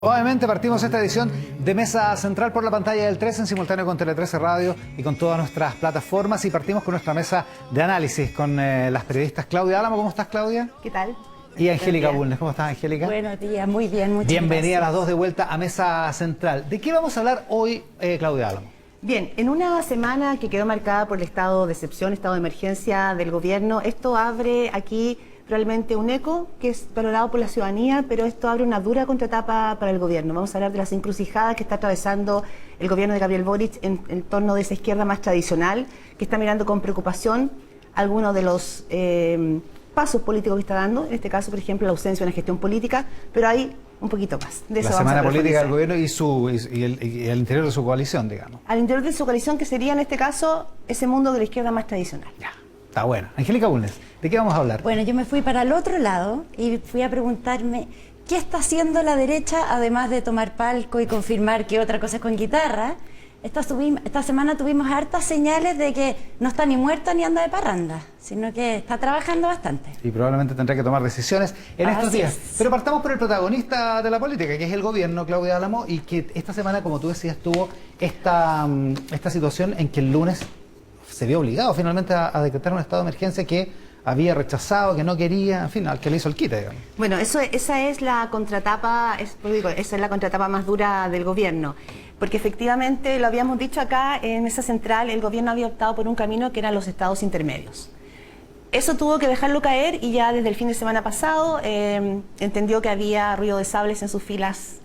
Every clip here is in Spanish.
Nuevamente partimos esta edición de Mesa Central por la pantalla del 13 en simultáneo con Tele 13 Radio y con todas nuestras plataformas, y partimos con nuestra mesa de análisis con las periodistas Claudia Álamo. ¿Cómo estás, Claudia? ¿Qué tal? Y Angélica Bulnes. ¿Cómo estás, Angélica? Buenos días, muy bien, muchas Bienvenida gracias. a las dos de vuelta a Mesa Central. ¿De qué vamos a hablar hoy, Claudia Álamo? Bien, en una semana que quedó marcada por el estado de excepción, estado de emergencia del gobierno, esto abre aquí realmente un eco que es valorado por la ciudadanía, pero esto abre una dura contratapa para el gobierno. Vamos a hablar de las encrucijadas que está atravesando el gobierno de Gabriel Boric en torno de esa izquierda más tradicional, que está mirando con preocupación algunos de los pasos políticos que está dando, en este caso, por ejemplo, la ausencia de una gestión política, pero hay un poquito más. De eso la vamos semana a política del profundizar. gobierno y el interior de su coalición, digamos. Al interior de su coalición, que sería en este caso ese mundo de la izquierda más tradicional. Ya, está bueno. Angélica Bulnes, ¿de qué vamos a hablar? Bueno, yo me fui para el otro lado y fui a preguntarme qué está haciendo la derecha, además de tomar palco y confirmar que otra cosa es con guitarra. Esta semana tuvimos hartas señales de que no está ni muerta ni anda de parranda, sino que está trabajando bastante. Y probablemente tendrá que tomar decisiones en estos Así días. es. Pero partamos por el protagonista de la política, que es el gobierno, Claudia Álamo, y que esta semana, como tú decías, tuvo esta situación en que el lunes se vio obligado finalmente a decretar un estado de emergencia que había rechazado, que no quería, en fin, al que le hizo el quite, digamos. Bueno, esa es la contratapa, esa es la contratapa más dura del gobierno, porque efectivamente, lo habíamos dicho acá en Mesa Central, el gobierno había optado por un camino que eran los estados intermedios. Eso tuvo que dejarlo caer y ya desde el fin de semana pasado entendió que había ruido de sables en sus filas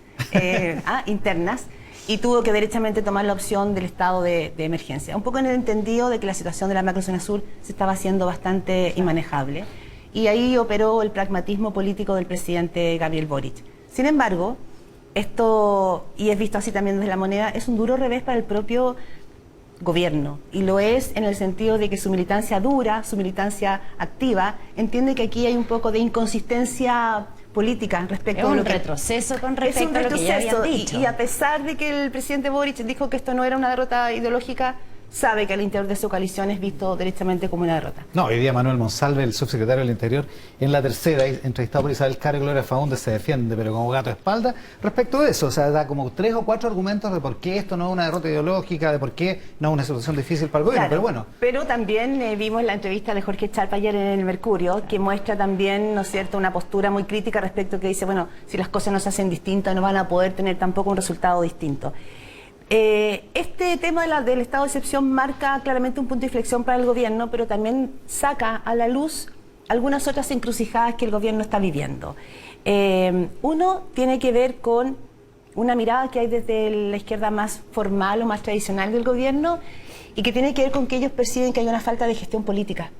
internas, y tuvo que derechamente tomar la opción del estado de emergencia. Un poco en el entendido de que la situación de la macrozona sur se estaba haciendo bastante inmanejable. Y ahí operó el pragmatismo político del presidente Gabriel Boric. Sin embargo, esto, y es visto así también desde La Moneda, es un duro revés para el propio gobierno. Y lo es en el sentido de que su militancia dura, su militancia activa, entiende que aquí hay un poco de inconsistencia política respecto Es a un lo que retroceso con respecto a lo que ya habían dicho. y a pesar de que el presidente Boric dijo que esto no era una derrota ideológica, sabe que al interior de su coalición es visto directamente como una derrota. No, hoy día Manuel Monsalve, el subsecretario del Interior, en La Tercera, entrevistado por Isabel Caro y Gloria Faúndez, se defiende, pero como gato de espalda, respecto de eso. O sea, da como 3 o 4 argumentos de por qué esto no es una derrota ideológica, de por qué no es una situación difícil para el gobierno, Claro, pero bueno. pero también vimos la entrevista de Jorge Charpa ayer en el Mercurio, que muestra también, ¿no es cierto?, una postura muy crítica respecto, que dice, bueno, si las cosas no se hacen distintas, no van a poder tener tampoco un resultado distinto. Este tema del estado de excepción marca claramente un punto de inflexión para el gobierno, pero también saca a la luz algunas otras encrucijadas que el gobierno está viviendo. Uno tiene que ver con una mirada que hay desde la izquierda más formal o más tradicional del gobierno, y que tiene que ver con que ellos perciben que hay una falta de gestión política.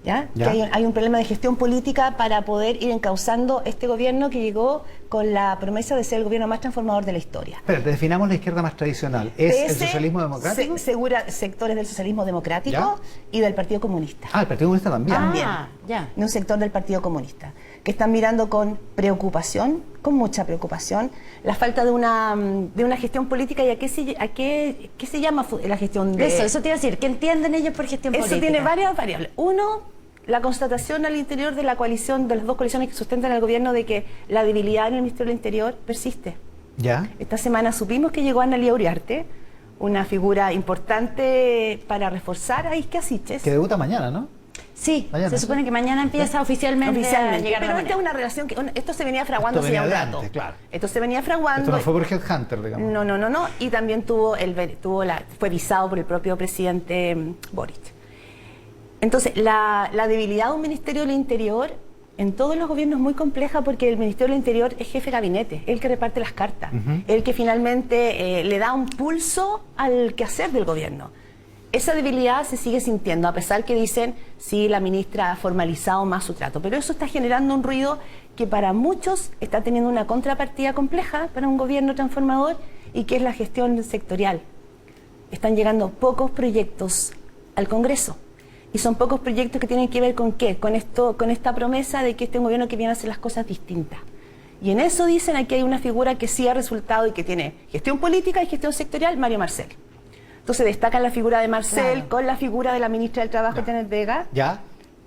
¿Ya? Ya. Que hay un problema de gestión política para poder ir encauzando este gobierno que llegó con la promesa de ser el gobierno más transformador de la historia. Espérate, definamos la izquierda más tradicional. ¿Es el PS socialismo democrático? Segura sectores del socialismo democrático. ¿Ya? Y del Partido Comunista. Ah, el Partido Comunista también. También. Ya. De un sector del Partido Comunista, que están mirando con preocupación, con mucha preocupación, la falta de una gestión política. ¿Y a qué se llama la gestión de...? Eso te iba a decir, ¿qué entienden ellos por gestión política? Eso tiene varias variables. Uno, la constatación al interior de la coalición, de las dos coaliciones que sustentan al gobierno, de que la debilidad en el Ministerio del Interior persiste. ¿Ya? Esta semana supimos que llegó Analía Uriarte, una figura importante para reforzar a Isquia Siches. Que debuta mañana, ¿no? Sí, Mañana, se supone que mañana empieza oficialmente a llegar Pero a esta es una relación que esto se venía fraguando Esto hace ya un venía de rato. antes, claro. Esto se venía fraguando. Esto no fue por Headhunter, digamos. No. Y también fue visado por el propio presidente Boric. Entonces, la debilidad de un Ministerio del Interior en todos los gobiernos es muy compleja, porque el Ministerio del Interior es jefe de gabinete, el que reparte las cartas, el que finalmente le da un pulso al quehacer del gobierno. Esa debilidad se sigue sintiendo, a pesar que dicen, sí, la ministra ha formalizado más su trato, pero eso está generando un ruido que para muchos está teniendo una contrapartida compleja para un gobierno transformador, y que es la gestión sectorial. Están llegando pocos proyectos al Congreso. Y son pocos proyectos que tienen que ver con ¿qué? Con esta promesa de que este es un gobierno que viene a hacer las cosas distintas. Y en eso dicen, aquí hay una figura que sí ha resultado y que tiene gestión política y gestión sectorial, Mario Marcel. Entonces destacan la figura de Marcel, claro, con la figura de la ministra del Trabajo, Janet Vega, ¿Ya?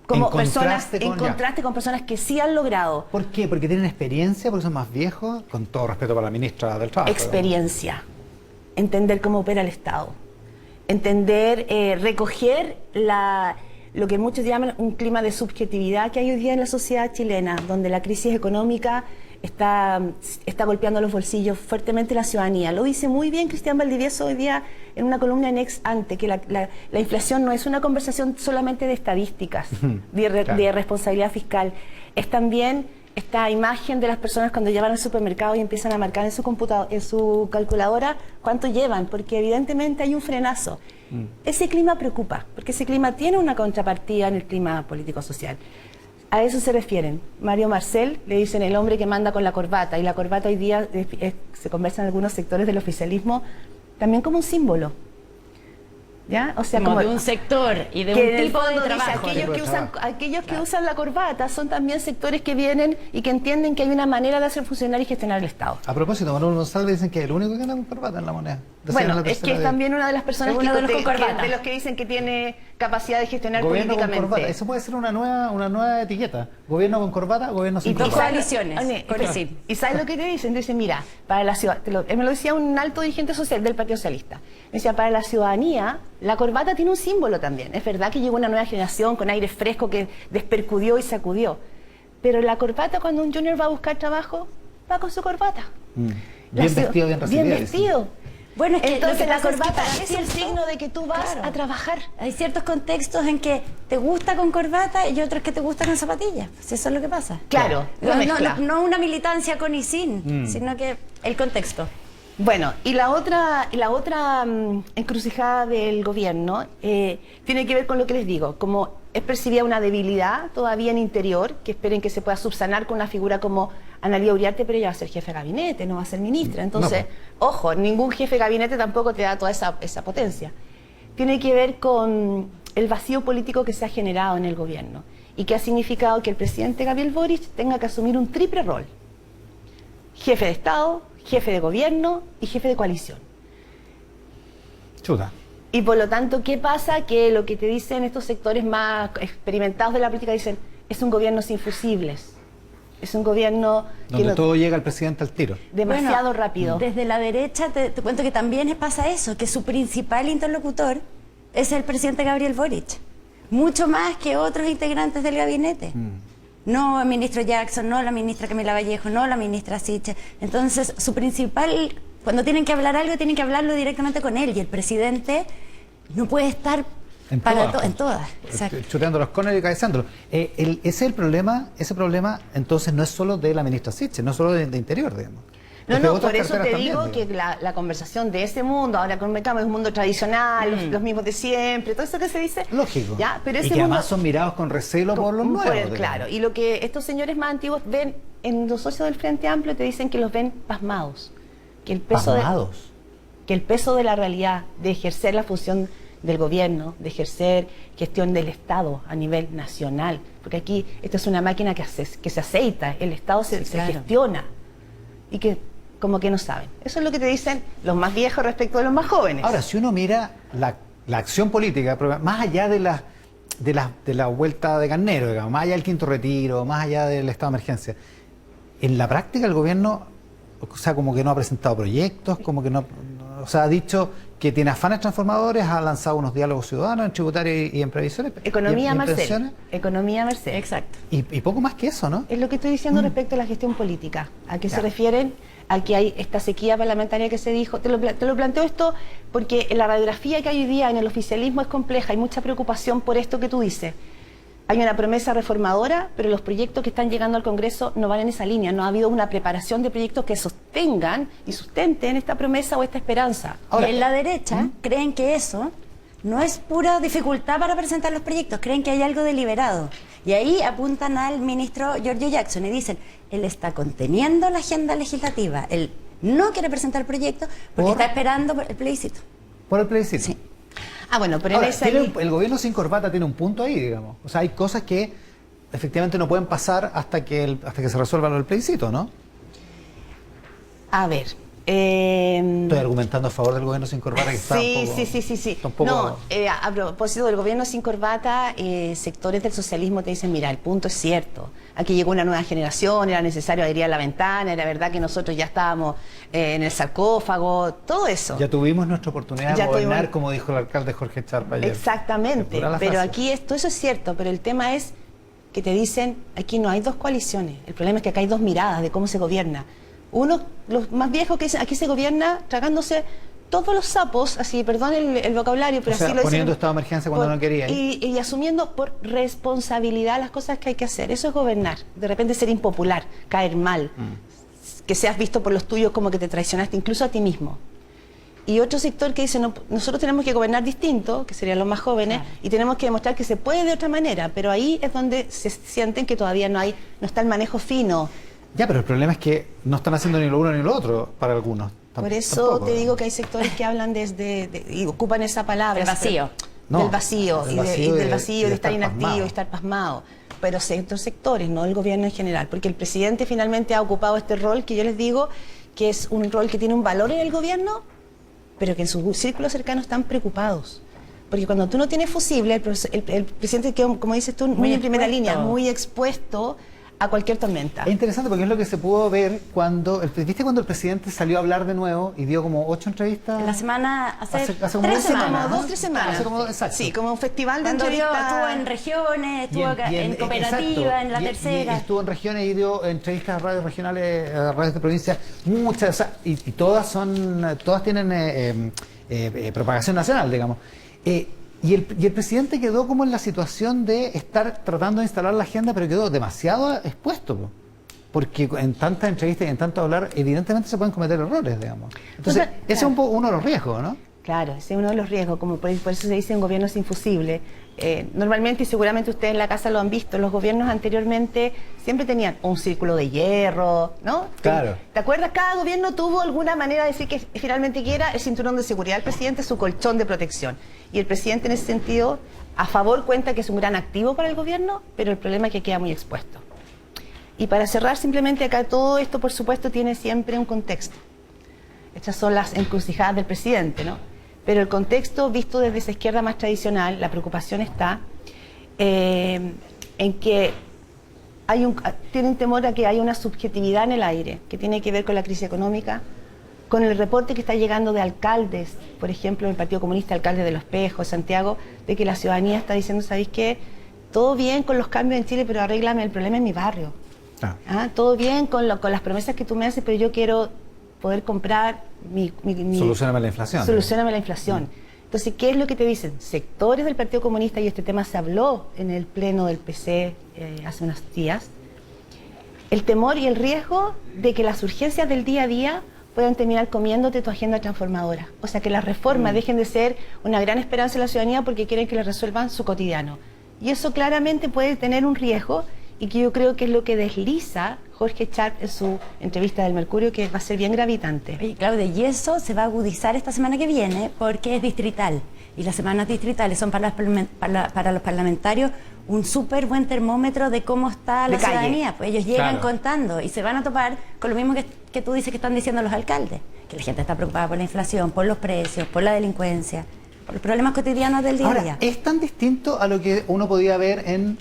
como En personas, contraste en con- ya. contraste con personas que sí han logrado ¿Por qué? Porque tienen experiencia, porque son más viejos, con todo respeto para la ministra del Trabajo. experiencia, entender cómo opera el Estado, entender, recoger lo que muchos llaman un clima de subjetividad que hay hoy día en la sociedad chilena, donde la crisis económica está golpeando los bolsillos fuertemente la ciudadanía. Lo dice muy bien Cristian Valdivieso hoy día en una columna en Ex Ante, que la inflación no es una conversación solamente de estadísticas, de responsabilidad fiscal, es también esta imagen de las personas cuando llevan al supermercado y empiezan a marcar en su en su calculadora cuánto llevan, porque evidentemente hay un frenazo. Ese clima preocupa, porque ese clima tiene una contrapartida en el clima político-social. A eso se refieren. Mario Marcel le dicen el hombre que manda con la corbata, y la corbata hoy día se conversa en algunos sectores del oficialismo también como un símbolo. ¿Ya? O sea, Como de un sector y de que un en el tipo de fondo dice, trabajo. aquellos que usan la corbata son también sectores que vienen y que entienden que hay una manera de hacer funcionar y gestionar el Estado. A propósito, Manuel González dicen que es el único que anda con corbata en la moneda. Decían en Bueno, la es que tercera es de- también una de las personas Es uno de los con corbata. de los que dicen que tiene capacidad de gestionar Gobierno con políticamente. corbata. Eso puede ser una nueva etiqueta. Gobierno con corbata, gobierno sin Y dos corbata. coaliciones, sí. ¿Y sabes lo que te dicen? Te dicen, mira, para la ciudad, me lo decía un alto dirigente social del Partido Socialista. Me decía, para la ciudadanía, la corbata tiene un símbolo también. Es verdad que llegó una nueva generación con aire fresco que despercudió y sacudió. Pero la corbata, cuando un junior va a buscar trabajo, va con su corbata. Bien vestido, bien recibido. Bien vestido. Bueno, es que lo Entonces que la pasa es que corbata para es el cierto- signo de que tú vas Claro. a trabajar. Hay ciertos contextos en que te gusta con corbata y otros que te gustan con zapatillas. Pues eso es lo que pasa. Claro, la mezcla. No una militancia con y sin, sino que el contexto. Bueno, y la otra encrucijada del gobierno tiene que ver con lo que les digo, como es percibida una debilidad todavía en interior, que esperen que se pueda subsanar con una figura como Analía Uriarte, pero ella va a ser jefe de gabinete, no va a ser ministra. Entonces, ojo, ningún jefe de gabinete tampoco te da toda esa potencia. Tiene que ver con el vacío político que se ha generado en el gobierno y que ha significado que el presidente Gabriel Boric tenga que asumir un triple rol: jefe de Estado, jefe de gobierno y jefe de coalición. Chuta. Y por lo tanto, ¿qué pasa? Que lo que te dicen estos sectores más experimentados de la política dicen, es un gobierno sin fusibles, es un gobierno que Donde no- todo llega al presidente al tiro. demasiado Bueno, rápido. Desde la derecha te cuento que también pasa eso, que su principal interlocutor es el presidente Gabriel Boric. Mucho más que otros integrantes del gabinete. No el ministro Jackson, no la ministra Camila Vallejo, no la ministra Siche. Entonces, su principal, cuando tienen que hablar algo, tienen que hablarlo directamente con él. Y el presidente no puede estar En para todas. en todas. Exacto. Chuteando los conos y cabezándolos. Ese es el problema. Ese problema, entonces, no es solo de la ministra Siche, no es solo de Interior, digamos. No, Es de no, otras por eso carteras te también, digo digamos. que la conversación de ese mundo, ahora con Mecamo, es un mundo tradicional, los mismos de siempre, todo eso que se dice. Lógico. ¿Ya? Pero y ese que mundo, además son mirados con recelo por los nuevos. digamos. claro, y lo que estos señores más antiguos ven en los socios del Frente Amplio te dicen que los ven pasmados. Que el peso Pasmados. que el peso de la realidad, de ejercer la función del gobierno, de ejercer gestión del Estado a nivel nacional, porque aquí esta es una máquina que se aceita, el Estado se claro. gestiona, y que como que no saben. Eso es lo que te dicen los más viejos respecto de los más jóvenes. Ahora, si uno mira la acción política, más allá de la vuelta de carnero, digamos, más allá del quinto retiro, más allá del estado de emergencia, en la práctica el gobierno, o sea, como que no ha presentado proyectos, como que no, o sea, ha dicho que tiene afanes transformadores, ha lanzado unos diálogos ciudadanos en tributario y en previsiones. Economía y en Merced. pensiones, Economía Merced. Exacto. y poco más que eso, ¿no? Es lo que estoy diciendo respecto a la gestión política. ¿A qué se Ya. refieren? A que hay esta sequía parlamentaria que se dijo. Te lo planteo esto porque la radiografía que hay hoy día en el oficialismo es compleja. Hay mucha preocupación por esto que tú dices. Hay una promesa reformadora, pero los proyectos que están llegando al Congreso no van en esa línea. No ha habido una preparación de proyectos que sostengan y sustenten esta promesa o esta esperanza. Ahora, y en la derecha creen que eso no es pura dificultad para presentar los proyectos, creen que hay algo deliberado. Y ahí apuntan al ministro Giorgio Jackson y dicen, él está conteniendo la agenda legislativa, él no quiere presentar proyectos porque ¿Por? está esperando por el plebiscito. Por el plebiscito. Sí. Ah, bueno, pero Ahora, en esa el gobierno sin corbata tiene un punto ahí, digamos. O sea, hay cosas que efectivamente no pueden pasar hasta que se resuelva el plebiscito, ¿no? A ver, Estoy argumentando a favor del gobierno sin corbata, que está Sí, un poco, sí. está un poco- No, a propósito del gobierno sin corbata, sectores del socialismo te dicen, mira, el punto es cierto. Aquí llegó una nueva generación, era necesario abrir la ventana, era verdad que nosotros ya estábamos en el sarcófago, todo eso. Ya tuvimos nuestra oportunidad de Ya gobernar, tuvimos- como dijo el alcalde Jorge Charpa ayer. Exactamente, Es pura la pero frase. aquí todo eso es cierto, pero el tema es que te dicen, aquí no hay dos coaliciones, el problema es que acá hay dos miradas de cómo se gobierna. Uno, los más viejos que dicen, aquí se gobierna tragándose todos los sapos, así, perdón el vocabulario, pero O sea, así lo dicen. poniendo estado de emergencia cuando no quería. Y asumiendo por responsabilidad las cosas que hay que hacer. Eso es gobernar. De repente ser impopular, caer mal, que seas visto por los tuyos como que te traicionaste, incluso a ti mismo. Y otro sector que dice, no, nosotros tenemos que gobernar distinto, que serían los más jóvenes, Claro. y tenemos que demostrar que se puede de otra manera, pero ahí es donde se sienten que todavía no está el manejo fino. Ya, pero el problema es que no están haciendo ni lo uno ni lo otro para algunos. Por eso te digo que hay sectores que hablan y ocupan esa palabra. El vacío. No, del vacío, del y vacío del de- vacío, de de estar estar inactivo, pasmado. y estar pasmado. Pero ciertos sectores, no el gobierno en general, porque el presidente finalmente ha ocupado este rol que yo les digo que es un rol que tiene un valor en el gobierno, pero que en su círculo cercano están preocupados. Porque cuando tú no tienes fusible, el presidente queda, como dices tú, muy en primera expuesto. línea, muy expuesto a cualquier tormenta. Es interesante porque es lo que se pudo ver cuando... ¿Viste cuando el presidente salió a hablar de nuevo y dio como 8 entrevistas? En la semana, hace como 3 2 semanas. Como ¿no? 2-3 semanas. Hace como- exacto. Sí, como un festival de Cuando entrevistas. estuvo en regiones, estuvo acá en cooperativa, exacto. en la Y tercera. estuvo en regiones y dio entrevistas a radios regionales, a radios de provincia, muchas, o sea, y todas tienen propagación nacional, digamos. Y el presidente quedó como en la situación de estar tratando de instalar la agenda, pero quedó demasiado expuesto, po. Porque en tantas entrevistas y en tanto hablar, evidentemente se pueden cometer errores, digamos. Entonces, Claro. ese es uno de los riesgos, ¿no? Claro, ese es uno de los riesgos, como por eso se dice un gobierno es infusible. Normalmente, y seguramente ustedes en la casa lo han visto, los gobiernos anteriormente siempre tenían un círculo de hierro, ¿no? Claro. ¿Te acuerdas? Cada gobierno tuvo alguna manera de decir que finalmente quiera el cinturón de seguridad del presidente, su colchón de protección. Y el presidente en ese sentido, a favor cuenta que es un gran activo para el gobierno, pero el problema es que queda muy expuesto. Y para cerrar simplemente acá, todo esto por supuesto tiene siempre un contexto. Estas son las encrucijadas del presidente, ¿no? Pero el contexto visto desde esa izquierda más tradicional, la preocupación está en que tienen temor a que haya una subjetividad en el aire, que tiene que ver con la crisis económica, con el reporte que está llegando de alcaldes, por ejemplo, el Partido Comunista, alcalde de Los Espejos, Santiago, de que la ciudadanía está diciendo, ¿sabéis qué? Todo bien con los cambios en Chile, pero arréglame el problema en mi barrio. Todo bien con las promesas que tú me haces, pero yo quiero poder comprar Solucióname la inflación. Solucióname la inflación. Entonces, ¿qué es lo que te dicen? Sectores del Partido Comunista, y este tema se habló en el pleno del PC hace unos días, el temor y el riesgo de que las urgencias del día a día puedan terminar comiéndote tu agenda transformadora. O sea, que las reformas dejen de ser una gran esperanza de la ciudadanía porque quieren que les resuelvan su cotidiano. Y eso claramente puede tener un riesgo, y que yo creo que es lo que desliza Jorge Charp en su entrevista del Mercurio, que va a ser bien gravitante. Oye, Claudia, y eso se va a agudizar esta semana que viene porque es distrital. Y las semanas distritales son para los parlamentarios un súper buen termómetro de cómo está la De calle. ciudadanía. Pues ellos llegan Claro. contando y se van a topar con lo mismo que tú dices que están diciendo los alcaldes. Que la gente está preocupada por la inflación, por los precios, por la delincuencia, por los problemas cotidianos del día a Ahora, día. ¿es tan distinto a lo que uno podía ver en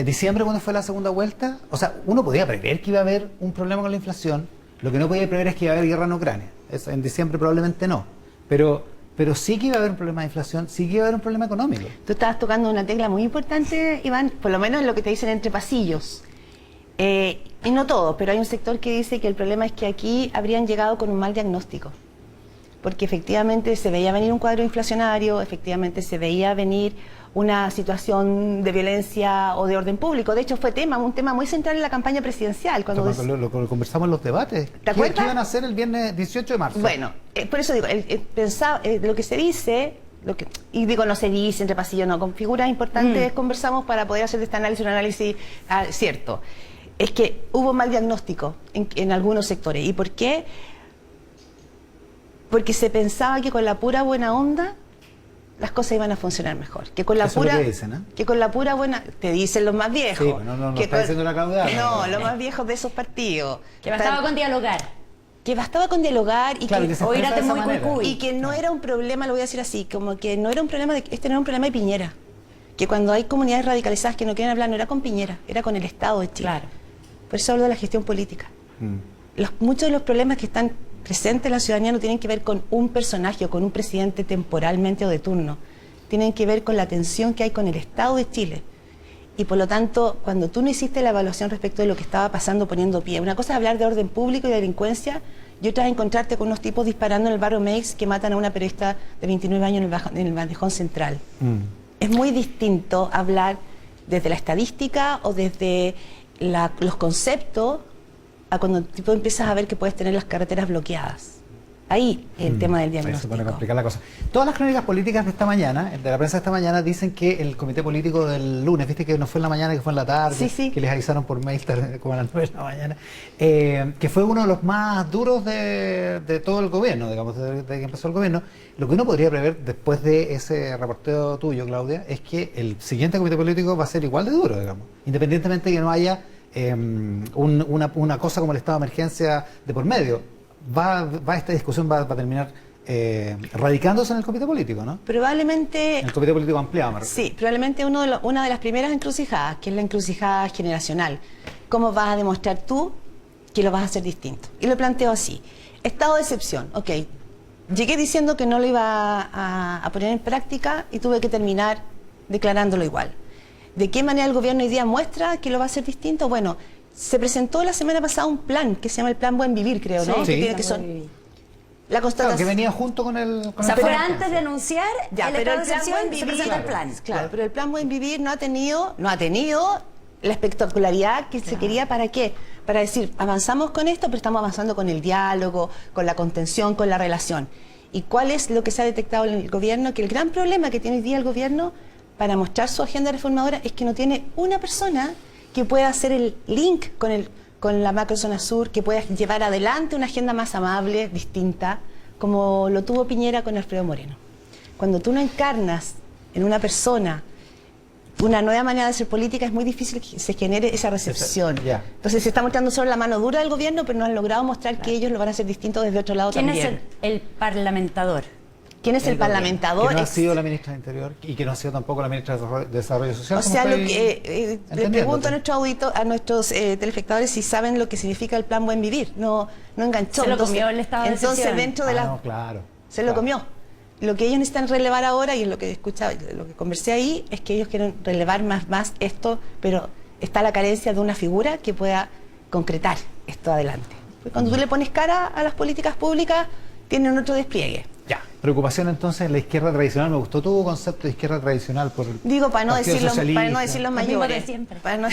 diciembre cuando fue la segunda vuelta? O sea, uno podía prever que iba a haber un problema con la inflación. Lo que no podía prever es que iba a haber guerra en Ucrania. Eso, en diciembre probablemente no. Pero sí que iba a haber un problema de inflación, sí que iba a haber un problema económico. Tú estabas tocando una tecla muy importante, Iván, por lo menos en lo que te dicen entre pasillos. Y no todos, pero hay un sector que dice que el problema es que aquí habrían llegado con un mal diagnóstico. Porque efectivamente se veía venir un cuadro inflacionario, efectivamente se veía venir una situación de violencia o de orden público. De hecho, fue un tema muy central en la campaña presidencial. Cuando Lo conversamos en los debates. ¿Te acuerdas? ¿Qué iban a hacer el viernes 18 de marzo? Bueno, por eso digo, lo que se dice, y digo no se dice entre pasillos, no, con figuras importantes conversamos para poder hacer de este análisis un análisis cierto. Es que hubo mal diagnóstico en algunos sectores. ¿Y por qué? Porque se pensaba que con la pura buena onda las cosas iban a funcionar mejor. Que con la Eso es pura, lo que dicen, ¿eh? que con la pura buena, te dicen los más viejos. Sí, no que está diciendo la Claudia. No, los más viejos de esos partidos. Que bastaba con dialogar. que bastaba con dialogar y Claro, que se o expresa írate de esa muy manera. cuicuy. y que no era un problema, lo voy a decir así, como que no era un problema de, este no era un problema de Piñera, que cuando hay comunidades radicalizadas que no quieren hablar, no era con Piñera, era con el Estado de Chile. Claro. Por eso hablo de la gestión política. Mm. Muchos de los problemas que están presentes en la ciudadanía no tienen que ver con un personaje o con un presidente temporalmente o de turno, tienen que ver con la tensión que hay con el Estado de Chile. Y por lo tanto, cuando tú no hiciste la evaluación respecto de lo que estaba pasando poniendo pie, una cosa es hablar de orden público y de delincuencia, y otra es encontrarte con unos tipos disparando en el barrio Meix que matan a una periodista de 29 años en el Bandejón Central. Es muy distinto hablar desde la estadística o desde los conceptos a cuando tú empiezas a ver que puedes tener las carreteras bloqueadas. Ahí el tema del Ahí se pone diagnóstico. complicar la cosa. Todas las crónicas políticas de esta mañana, de la prensa de esta mañana, dicen que el comité político del lunes, viste que no fue en la mañana, que fue en la tarde, Sí, sí. que les avisaron por mail como a las 9 de la mañana, que fue uno de los más duros de todo el gobierno, digamos, desde que empezó el gobierno. Lo que uno podría prever después de ese reporteo tuyo, Claudia, es que el siguiente comité político va a ser igual de duro, digamos, independientemente de que no haya una cosa como el estado de emergencia de por medio. Esta discusión va a terminar radicándose en el comité político, ¿no? Probablemente En el comité político ampliado, me refiero. sí, probablemente una de las primeras encrucijadas, que es la encrucijada generacional. ¿Cómo vas a demostrar tú que lo vas a hacer distinto? Y lo planteo así. Estado de excepción, ok. Llegué diciendo que no lo iba a poner en práctica y tuve que terminar declarándolo igual. ¿De qué manera el gobierno hoy día muestra que lo va a hacer distinto? Bueno, se presentó la semana pasada un plan que se llama el Plan Buen Vivir, creo, ¿no? Sí. Que tiene que son la Claro, constatación. que venía junto con el... O sea, fue antes de anunciar Ya, el pero estado el de plan excepción, Buen se Vivir, presenta el plan. Claro, pero el plan Buen Vivir no ha tenido la espectacularidad que se quería. ¿Para qué? Para decir, avanzamos con esto, pero estamos avanzando con el diálogo, con la contención, con la relación. ¿Y cuál es lo que se ha detectado en el gobierno? Que el gran problema que tiene hoy día el gobierno para mostrar su agenda reformadora es que no tiene una persona que pueda hacer el link con la macrozona sur, que pueda llevar adelante una agenda más amable, distinta, como lo tuvo Piñera con Alfredo Moreno. Cuando tú no encarnas en una persona una nueva manera de hacer política, es muy difícil que se genere esa recepción. Ya. Entonces se está mostrando solo la mano dura del gobierno, pero no han logrado mostrar que ellos lo van a hacer distinto desde otro lado ¿Quién también. es el parlamentador? ¿Quién es el parlamentador? Que no ha Es- sido la ministra de Interior y que no ha sido tampoco la ministra de Desarrollo Social. O como sea, lo estoy que, le entendiéndote. pregunto a nuestros telespectadores si saben lo que significa el plan Buen Vivir. No enganchó. Se lo comió el estado de Entonces, excepción. dentro de la... No, claro. Se lo comió. Lo que ellos necesitan relevar ahora, y es lo que escuchaba, lo que conversé ahí, es que ellos quieren relevar más esto, pero está la carencia de una figura que pueda concretar esto adelante. Porque cuando tú le pones cara a las políticas públicas, tienen otro despliegue. Ya. Preocupación entonces en la izquierda tradicional. Me gustó tu concepto de izquierda tradicional por el Digo, para no Partido decir los Socialista, mayores. Lo mismo de siempre. Para no-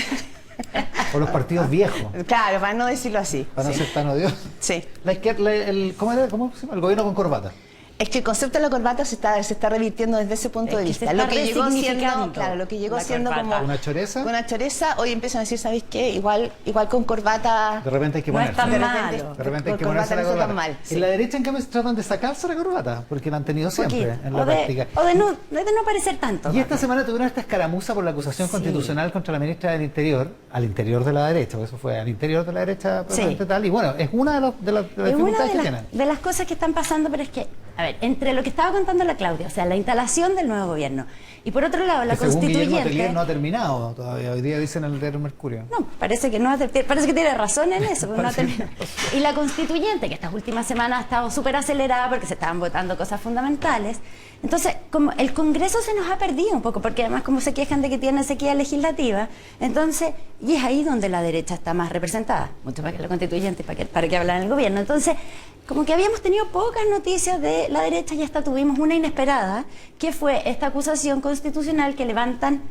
por los partidos viejos, claro, para no decirlo así. para no sí. ser tan odiosos. Sí. La izquierda, ¿cómo se llama? El gobierno con corbata. Es que el concepto de la corbata se está revirtiendo desde ese punto Es de que vista. se está Lo que llegó siendo, resignificando claro, lo que llegó la siendo corbata. como ¿Una choreza? una choreza, hoy empiezan a decir, ¿sabes qué? Igual con corbata. De repente hay que No es ponerse. tan de malo. repente, De repente hay con que corbata ponerse la no está corbata. tan mal. sí. En la derecha, en cambio, se tratan de sacarse la corbata, porque la han tenido siempre Poquito. en la práctica. O de no parecer tanto. Y esta semana tuvieron esta escaramuza por la acusación constitucional contra la ministra del Interior, al interior de la derecha, porque eso fue al interior de la derecha, probablemente Sí. tal. Y bueno, es una de las Es una dificultades que de tienen. las cosas que están pasando, pero es que, a ver, entre lo que estaba contando la Claudia, o sea, la instalación del nuevo gobierno, y por otro lado, la Que según Guillermo constituyente... Atelier no ha terminado todavía. Hoy día dicen en el diario Mercurio. No, parece que parece que tiene razón en eso. Porque no ha terminado. Y la constituyente, que estas últimas semanas ha estado súper acelerada porque se estaban votando cosas fundamentales. Entonces, como el Congreso se nos ha perdido un poco, porque además como se quejan de que tiene sequía legislativa, entonces, y es ahí donde la derecha está más representada, mucho más que la constituyente, para que hablar en el gobierno. Entonces, como que habíamos tenido pocas noticias de la derecha y hasta tuvimos una inesperada, que fue esta acusación constitucional que levantan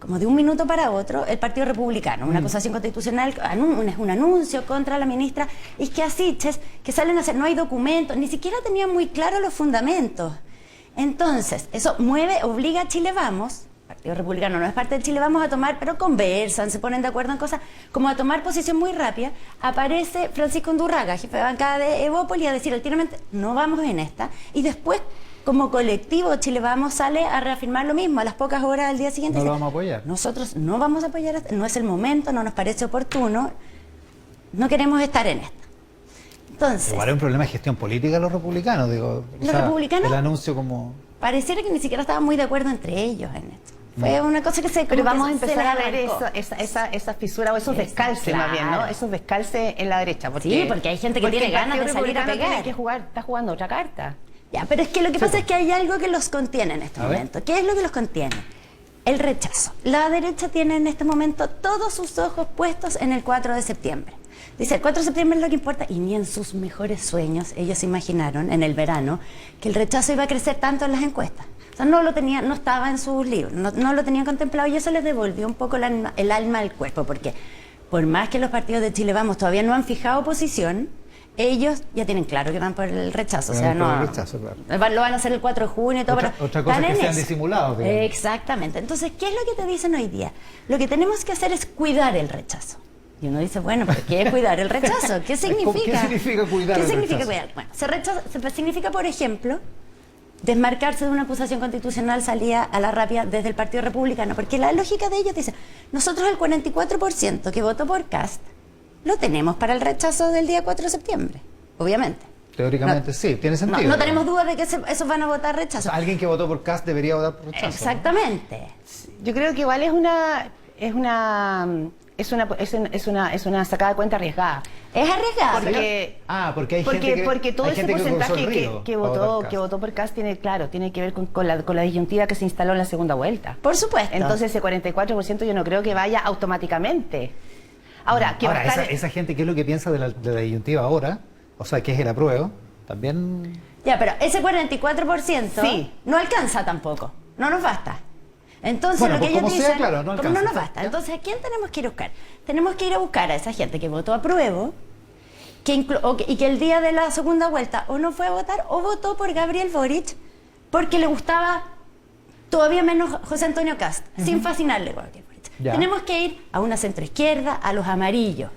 como de un minuto para otro el Partido Republicano, una acusación constitucional, un anuncio contra la ministra, y que así, que salen a hacer, no hay documentos, ni siquiera tenían muy claros los fundamentos. Entonces, eso obliga a Chile Vamos, el Partido Republicano no es parte de Chile Vamos, a tomar, pero conversan, se ponen de acuerdo en cosas, como a tomar posición muy rápida. Aparece Francisco Undurraga, jefe de bancada de Evópolis, a decir alternamente, no vamos en esta, y después, como colectivo, Chile Vamos sale a reafirmar lo mismo a las pocas horas del día siguiente. No lo dice, vamos a apoyar. Nosotros no vamos a apoyar, no es el momento, no nos parece oportuno, no queremos estar en esta. Entonces, Igual es un problema de gestión política de los republicanos, digo. Los republicanos- El anuncio como... pareciera que ni siquiera estaban muy de acuerdo entre ellos en esto. Fue una cosa que se... Pero como que vamos a se empezar a ver arrancó. esa fisura o esos descalces Claro. más bien, ¿no? Esos descalces en la derecha. Sí, porque hay gente que porque tiene el ganas de Partido salir a Republicano pegar. tiene que jugar, está jugando otra carta. Ya, pero es que lo que pasa es que hay algo que los contiene en este A ver. momento. ¿Qué es lo que los contiene? El rechazo. La derecha tiene en este momento todos sus ojos puestos en el 4 de septiembre. Dice, el 4 de septiembre es lo que importa, y ni en sus mejores sueños ellos imaginaron en el verano que el rechazo iba a crecer tanto en las encuestas. O sea, no estaba en sus libros, no lo tenían contemplado, y eso les devolvió un poco el alma al cuerpo, porque por más que los partidos de Chile Vamos todavía no han fijado posición, ellos ya tienen claro que van por el rechazo. O sea, Van por no, el rechazo, claro. lo van a hacer el 4 de junio y todo. Otra cosa están es que en sean eso. disimulados, digamos. Exactamente. Entonces, ¿qué es lo que te dicen hoy día? Lo que tenemos que hacer es cuidar el rechazo. Y uno dice, bueno, ¿pero qué es cuidar el rechazo? ¿Qué significa? ¿Qué significa cuidar ¿Qué el significa rechazo? cuidar? Bueno, significa, por ejemplo, desmarcarse de una acusación constitucional salida a la rápida desde el Partido Republicano, porque la lógica de ellos dice, nosotros el 44% que votó por Kast lo tenemos para el rechazo del día 4 de septiembre, obviamente. Teóricamente sí, tiene sentido. No tenemos duda de que esos van a votar O rechazo. sea, alguien que votó por Kast debería votar por rechazo. Exactamente. Yo creo que igual es una sacada de cuenta arriesgada. Es arriesgado. Porque hay gente porque todo hay ese gente que porcentaje cruzó el río que para votar votó Kast. que votó por Kast tiene que ver con la disyuntiva que se instaló en la segunda vuelta. Por supuesto. Entonces ese 44% yo no creo que vaya automáticamente. Ahora, que va a estar... esa gente, ¿qué es lo que piensa de la disyuntiva ahora? O sea, que es el apruebo, también... Ya, pero ese 44% Sí. no alcanza tampoco. No nos basta. Entonces, Bueno, lo que pues ellos como sea, dicen, claro, no como alcanza. no nos basta. ¿Ya? Entonces, ¿a quién tenemos que ir a buscar? Tenemos que ir a buscar a esa gente que votó apruebo y que el día de la segunda vuelta o no fue a votar o votó por Gabriel Boric porque le gustaba todavía menos José Antonio Kast, sin fascinarle Gabriel Boric. Ya. Tenemos que ir a una centroizquierda, a los amarillos.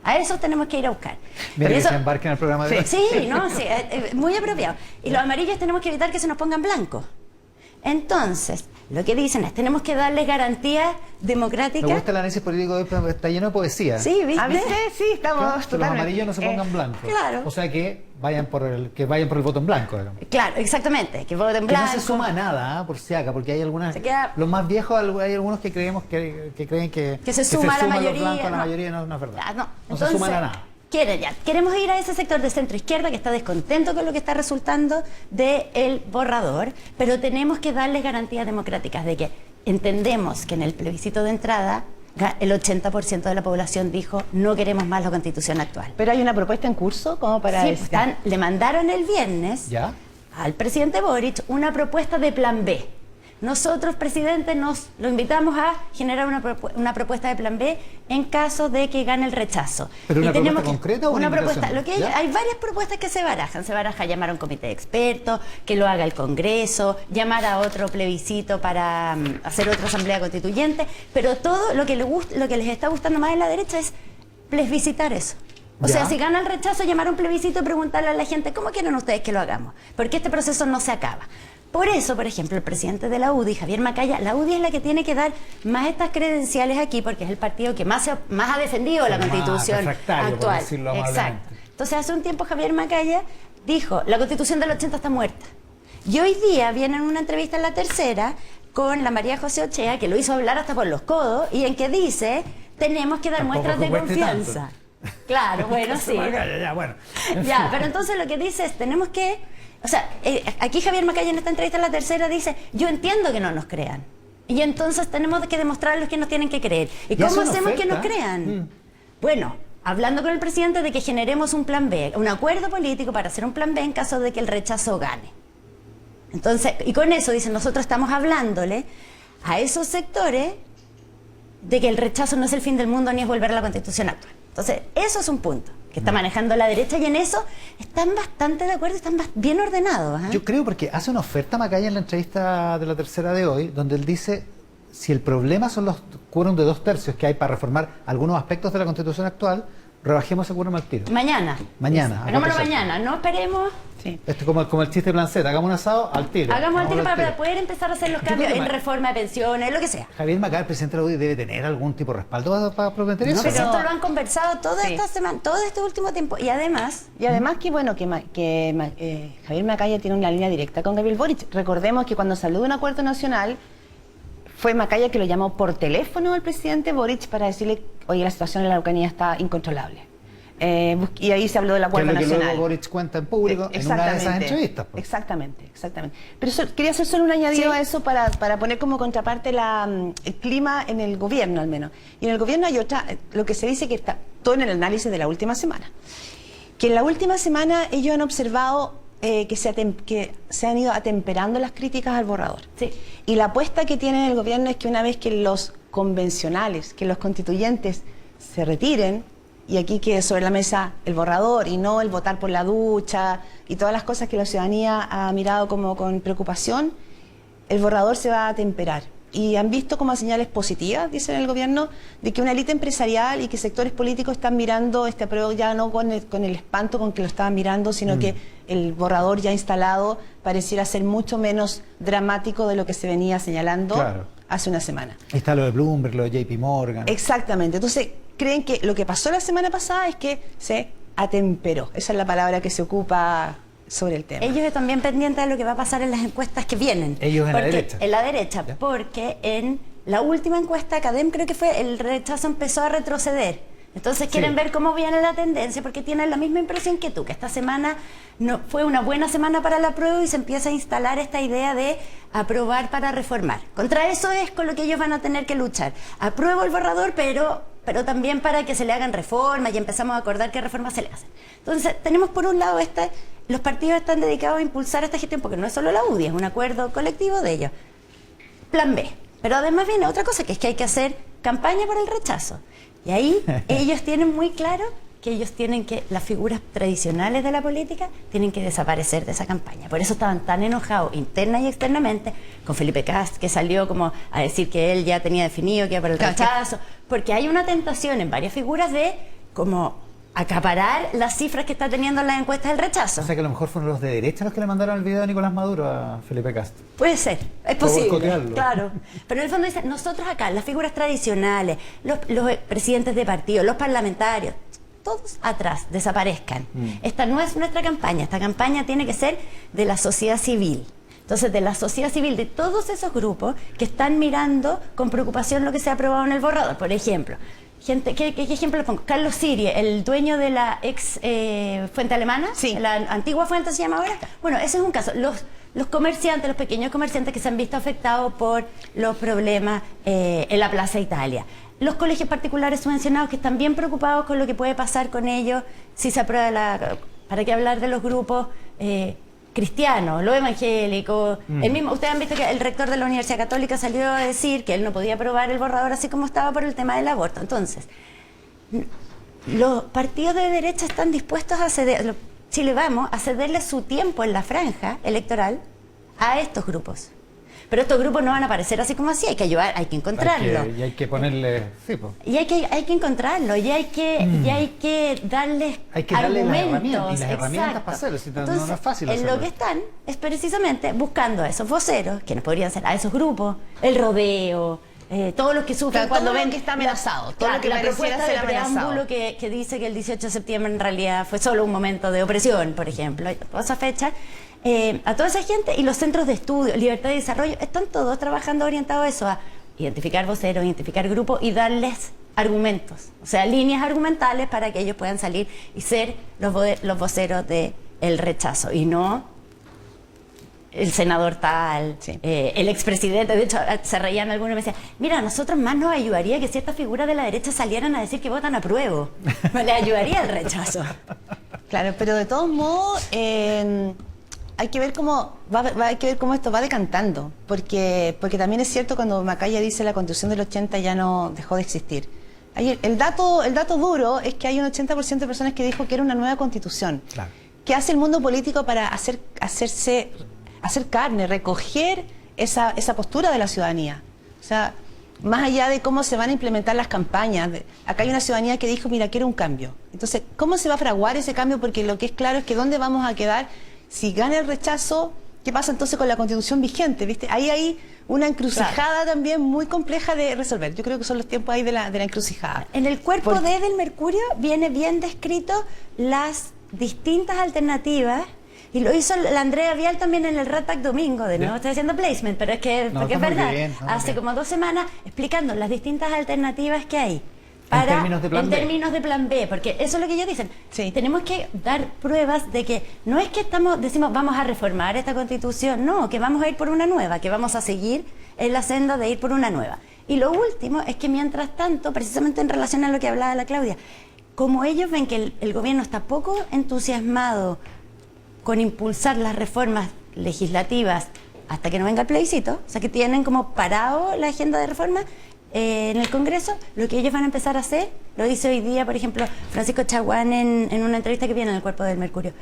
A esos tenemos que ir a buscar. Mira Pero que eso- se embarquen en el programa de hoy. Sí, no, sí, muy apropiado. Y los amarillos tenemos que evitar que se nos pongan blancos. Entonces, lo que dicen es, tenemos que darles garantías Me democráticas. gusta el análisis político de hoy, pero está lleno de poesía. Sí, ¿viste? A veces sí, estamos Claro, que los totalmente... amarillos no se pongan blancos. claro. O sea, que vayan por el voto en blanco, digamos. Claro, exactamente, que voten Que no blanco. se suma a nada, por si acá, porque hay algunas... Se queda- Los más viejos, hay algunos que creemos que creen que se suma a la suman mayoría, los blancos a la no. mayoría, no es verdad. Ah, no. No se suman a nada. Queremos ir a ese sector de centro izquierda que está descontento con lo que está resultando del borrador, pero tenemos que darles garantías democráticas de que entendemos que en el plebiscito de entrada el 80% de la población dijo no queremos más la constitución actual. Pero hay una propuesta en curso como para... Sí, le mandaron el viernes ¿Ya? al presidente Boric una propuesta de plan B. Nosotros, presidente, lo invitamos a generar una propuesta de plan B en caso de que gane el rechazo. ¿Pero una tenemos propuesta concreta o una una propuesta? invitación? ¿Ya? Hay varias propuestas que se barajan. Se baraja llamar a un comité de expertos, que lo haga el Congreso, llamar a otro plebiscito para hacer otra asamblea constituyente, pero todo lo que les está gustando más a la derecha es plebiscitar eso. O Ya. sea, si gana el rechazo, llamar a un plebiscito y preguntarle a la gente, ¿cómo quieren ustedes que lo hagamos? Porque este proceso no se acaba. Por eso, por ejemplo, el presidente de la UDI, Javier Macaya, la UDI es la que tiene que dar más estas credenciales aquí porque es el partido que más ha defendido la Más Constitución refractario, por actual. decirlo amablemente. Exacto. Entonces, hace un tiempo Javier Macaya dijo, la Constitución del 80 está muerta. Y hoy día viene en una entrevista en La Tercera con la María José Ochea, que lo hizo hablar hasta por los codos, y en que dice, tenemos que dar Tampoco muestras de que cueste confianza. tanto. Claro, bueno, sí. Ya, bueno. En Ya, fin. pero entonces lo que dice es, tenemos que... O sea, aquí Javier Macaya en esta entrevista en La Tercera dice, yo entiendo que no nos crean. Y entonces tenemos que demostrarles que nos tienen que creer. ¿Y cómo hace una hacemos que oferta. nos crean? Bueno, hablando con el presidente de que generemos un plan B, un acuerdo político para hacer un plan B en caso de que el rechazo gane. Entonces, y con eso, dicen, nosotros estamos hablándole a esos sectores de que el rechazo no es el fin del mundo ni es volver a la Constitución actual. Entonces, eso es un punto que está manejando la derecha y en eso están bastante de acuerdo, están bien ordenados. ¿Eh? Yo creo porque hace una oferta Macaya en la entrevista de La Tercera de hoy, donde él dice, si el problema son los quórum de 2/3 que hay para reformar algunos aspectos de la Constitución actual, rebajemos ese quórum al tiro. Mañana. Mañana, Hagámoslo a 4/6. mañana, no esperemos. Sí. Esto es como el chiste plan Z, hagamos un asado al tiro. Hagamos al tiro al para poder empezar a hacer los cambios en reforma de pensiones, lo que sea. Javier Macay, el presidente de la UDI, debe tener algún tipo de respaldo para prometer eso. Pero pero- esto lo han conversado toda esta semana, todo este último tiempo. Y además, que bueno, Javier Macaya tiene una línea directa con Gabriel Boric. Recordemos que cuando salió de un acuerdo nacional, fue Macaya que lo llamó por teléfono al presidente Boric para decirle, oye, la situación en la Araucanía está incontrolable. Y ahí se habló del Que es acuerdo lo que nacional. luego Boric cuenta en público en una de esas entrevistas. Pues. Exactamente. Pero quería hacer solo un añadido a eso para poner como contraparte el clima en el gobierno al menos. Y en el gobierno hay otra, lo que se dice que está todo en el análisis de la última semana. Que en la última semana ellos han observado que se han ido atemperando las críticas al borrador. Sí. Y la apuesta que tiene el gobierno es que una vez que los convencionales, que los constituyentes se retiren, y aquí quede sobre la mesa el borrador y no el votar por la ducha y todas las cosas que la ciudadanía ha mirado como con preocupación, el borrador se va a atemperar. Y han visto como señales positivas, dicen el gobierno, de que una élite empresarial y que sectores políticos están mirando este apruebo ya no con el espanto con que lo estaban mirando, sino que el borrador ya instalado pareciera ser mucho menos dramático de lo que se venía señalando hace una semana. Ahí está lo de Bloomberg, lo de JP Morgan. Exactamente. Entonces, creen que lo que pasó la semana pasada es que se atemperó. Esa es la palabra que se ocupa sobre el tema. ellos están bien pendientes de lo que va a pasar en las encuestas que vienen. Ellos en la derecha. En la derecha, ¿Ya? porque en la última encuesta, Academ creo que fue, el rechazo empezó a retroceder. Entonces quieren ver cómo viene la tendencia, porque tienen la misma impresión que tú, que esta semana no fue una buena semana para la apruebo y se empieza a instalar esta idea de aprobar para reformar. Contra eso es con lo que ellos van a tener que luchar. Apruebo el borrador, pero también para que se le hagan reformas y empezamos a acordar qué reformas se le hacen. Entonces tenemos por un lado los partidos están dedicados a impulsar esta gestión, porque no es solo la UDI, es un acuerdo colectivo de ellos. Plan B. Pero además viene otra cosa, que es que hay que hacer campaña por el rechazo. Y ahí ellos tienen muy claro que ellos tienen que, las figuras tradicionales de la política tienen que desaparecer de esa campaña. Por eso estaban tan enojados interna y externamente con Felipe Kast, que salió como a decir que él ya tenía definido que iba por el rechazo, porque hay una tentación en varias figuras de como acaparar las cifras que está teniendo en las encuestas del rechazo. O sea que a lo mejor fueron los de derecha los que le mandaron el video de Nicolás Maduro a Felipe Cast. Puede ser, es Por posible, boicotearlo. claro. Pero en el fondo dicen, nosotros acá, las figuras tradicionales, los presidentes de partido, los parlamentarios, todos atrás, desaparezcan. Esta no es nuestra campaña, esta campaña tiene que ser de la sociedad civil. Entonces, de la sociedad civil, de todos esos grupos que están mirando con preocupación lo que se ha aprobado en el borrador. Por ejemplo, ¿qué ejemplo le pongo? Carlos Sirie, el dueño de la ex fuente alemana, Sí. la antigua fuente se llama ahora. Bueno, ese es un caso. Los comerciantes, los pequeños comerciantes que se han visto afectados por los problemas en la Plaza Italia. Los colegios particulares subvencionados que están bien preocupados con lo que puede pasar con ellos si se aprueba ¿para qué hablar de los grupos cristianos, los evangélicos? El mismo, ustedes han visto que el rector de la Universidad Católica salió a decir que él no podía aprobar el borrador así como estaba por el tema del aborto. Entonces, los partidos de derecha están dispuestos a ceder, Chile Vamos, a cederle su tiempo en la franja electoral a estos grupos. Pero estos grupos no van a aparecer así como así, hay que ayudar, hay que encontrarlo. Y hay que ponerle... Sí, pues. Y hay que encontrarlo, y hay que darles Hay que darle las argumentos. herramientas, y las herramientas exacto. para hacerlo, si no, Entonces, no es fácil en hacerlo. lo que están es precisamente buscando a esos voceros, quienes podrían ser a esos grupos, el rodeo, todos los que sufren Claro, cuando todo lo ven que está amenazado, todo claro, lo que la pareciera propuesta ser de amenazado. preámbulo que dice que el 18 de septiembre en realidad fue solo un momento de opresión, por ejemplo, toda esa fecha. A toda esa gente y los centros de estudio, libertad y desarrollo, están todos trabajando orientados a eso, a identificar voceros, identificar grupos y darles argumentos, o sea, líneas argumentales para que ellos puedan salir y ser los voceros del rechazo y no el senador tal, Sí. el expresidente. De hecho, se reían algunos y me decían, mira, a nosotros más nos ayudaría que ciertas figuras de la derecha salieran a decir que votan apruebo. Le ayudaría el rechazo. Claro, pero de todos modos hay que ver cómo hay que ver cómo esto va decantando, porque también es cierto cuando Macaya dice la Constitución del 80 ya no dejó de existir. El dato duro es que hay un 80% de personas que dijo que era una nueva Constitución. Claro. ¿Qué hace el mundo político para hacer carne, recoger esa postura de la ciudadanía? O sea, más allá de cómo se van a implementar las campañas, acá hay una ciudadanía que dijo, mira, quiero un cambio. Entonces, ¿cómo se va a fraguar ese cambio? Porque lo que es claro es que ¿dónde vamos a quedar si gana el rechazo, ¿qué pasa entonces con la Constitución vigente? ¿Viste? Ahí hay una encrucijada también muy compleja de resolver. Yo creo que son los tiempos ahí de la encrucijada. En el cuerpo D del Mercurio viene bien descrito las distintas alternativas. Y lo hizo la Andrea Vial también en el Rat Pack domingo. De nuevo estoy haciendo placement, pero es que porque es verdad. Hace como 2 semanas explicando las distintas alternativas que hay. En términos de plan B. En términos de plan B, porque eso es lo que ellos dicen. Sí. Tenemos que dar pruebas de que no es que decimos vamos a reformar esta Constitución, no, que vamos a ir por una nueva, que vamos a seguir en la senda de ir por una nueva. Y lo último es que mientras tanto, precisamente en relación a lo que hablaba la Claudia, como ellos ven que el gobierno está poco entusiasmado con impulsar las reformas legislativas hasta que no venga el plebiscito, o sea que tienen como parado la agenda de reforma en el Congreso, lo que ellos van a empezar a hacer, lo dice hoy día, por ejemplo, Francisco Chaguán en una entrevista que viene en el Cuerpo del Mercurio,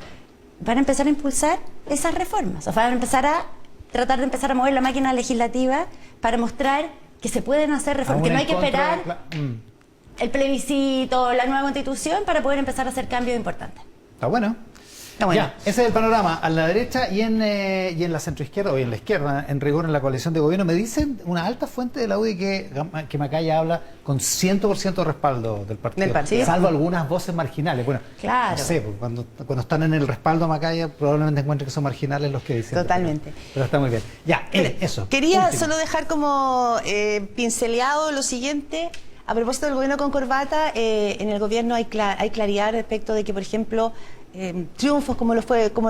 van a empezar a impulsar esas reformas, o sea, van a empezar a tratar de empezar a mover la máquina legislativa para mostrar que se pueden hacer reformas, que no hay que esperar el plebiscito, la nueva Constitución para poder empezar a hacer cambios importantes. Está bueno. Ya, ese es el panorama a la derecha y en la centroizquierda o en la izquierda, en rigor en la coalición de gobierno. Me dicen una alta fuente de la UDI que Macaya habla con 100% de respaldo del partido, salvo algunas voces marginales. Bueno, claro. No sé, cuando están en el respaldo a Macaya probablemente encuentren que son marginales los que dicen. Totalmente. Pero está muy bien. Ya, eso. Quería último. solo dejar como pinceleado lo siguiente. A propósito del gobierno con corbata, en el gobierno hay claridad respecto de que, por ejemplo, triunfos como lo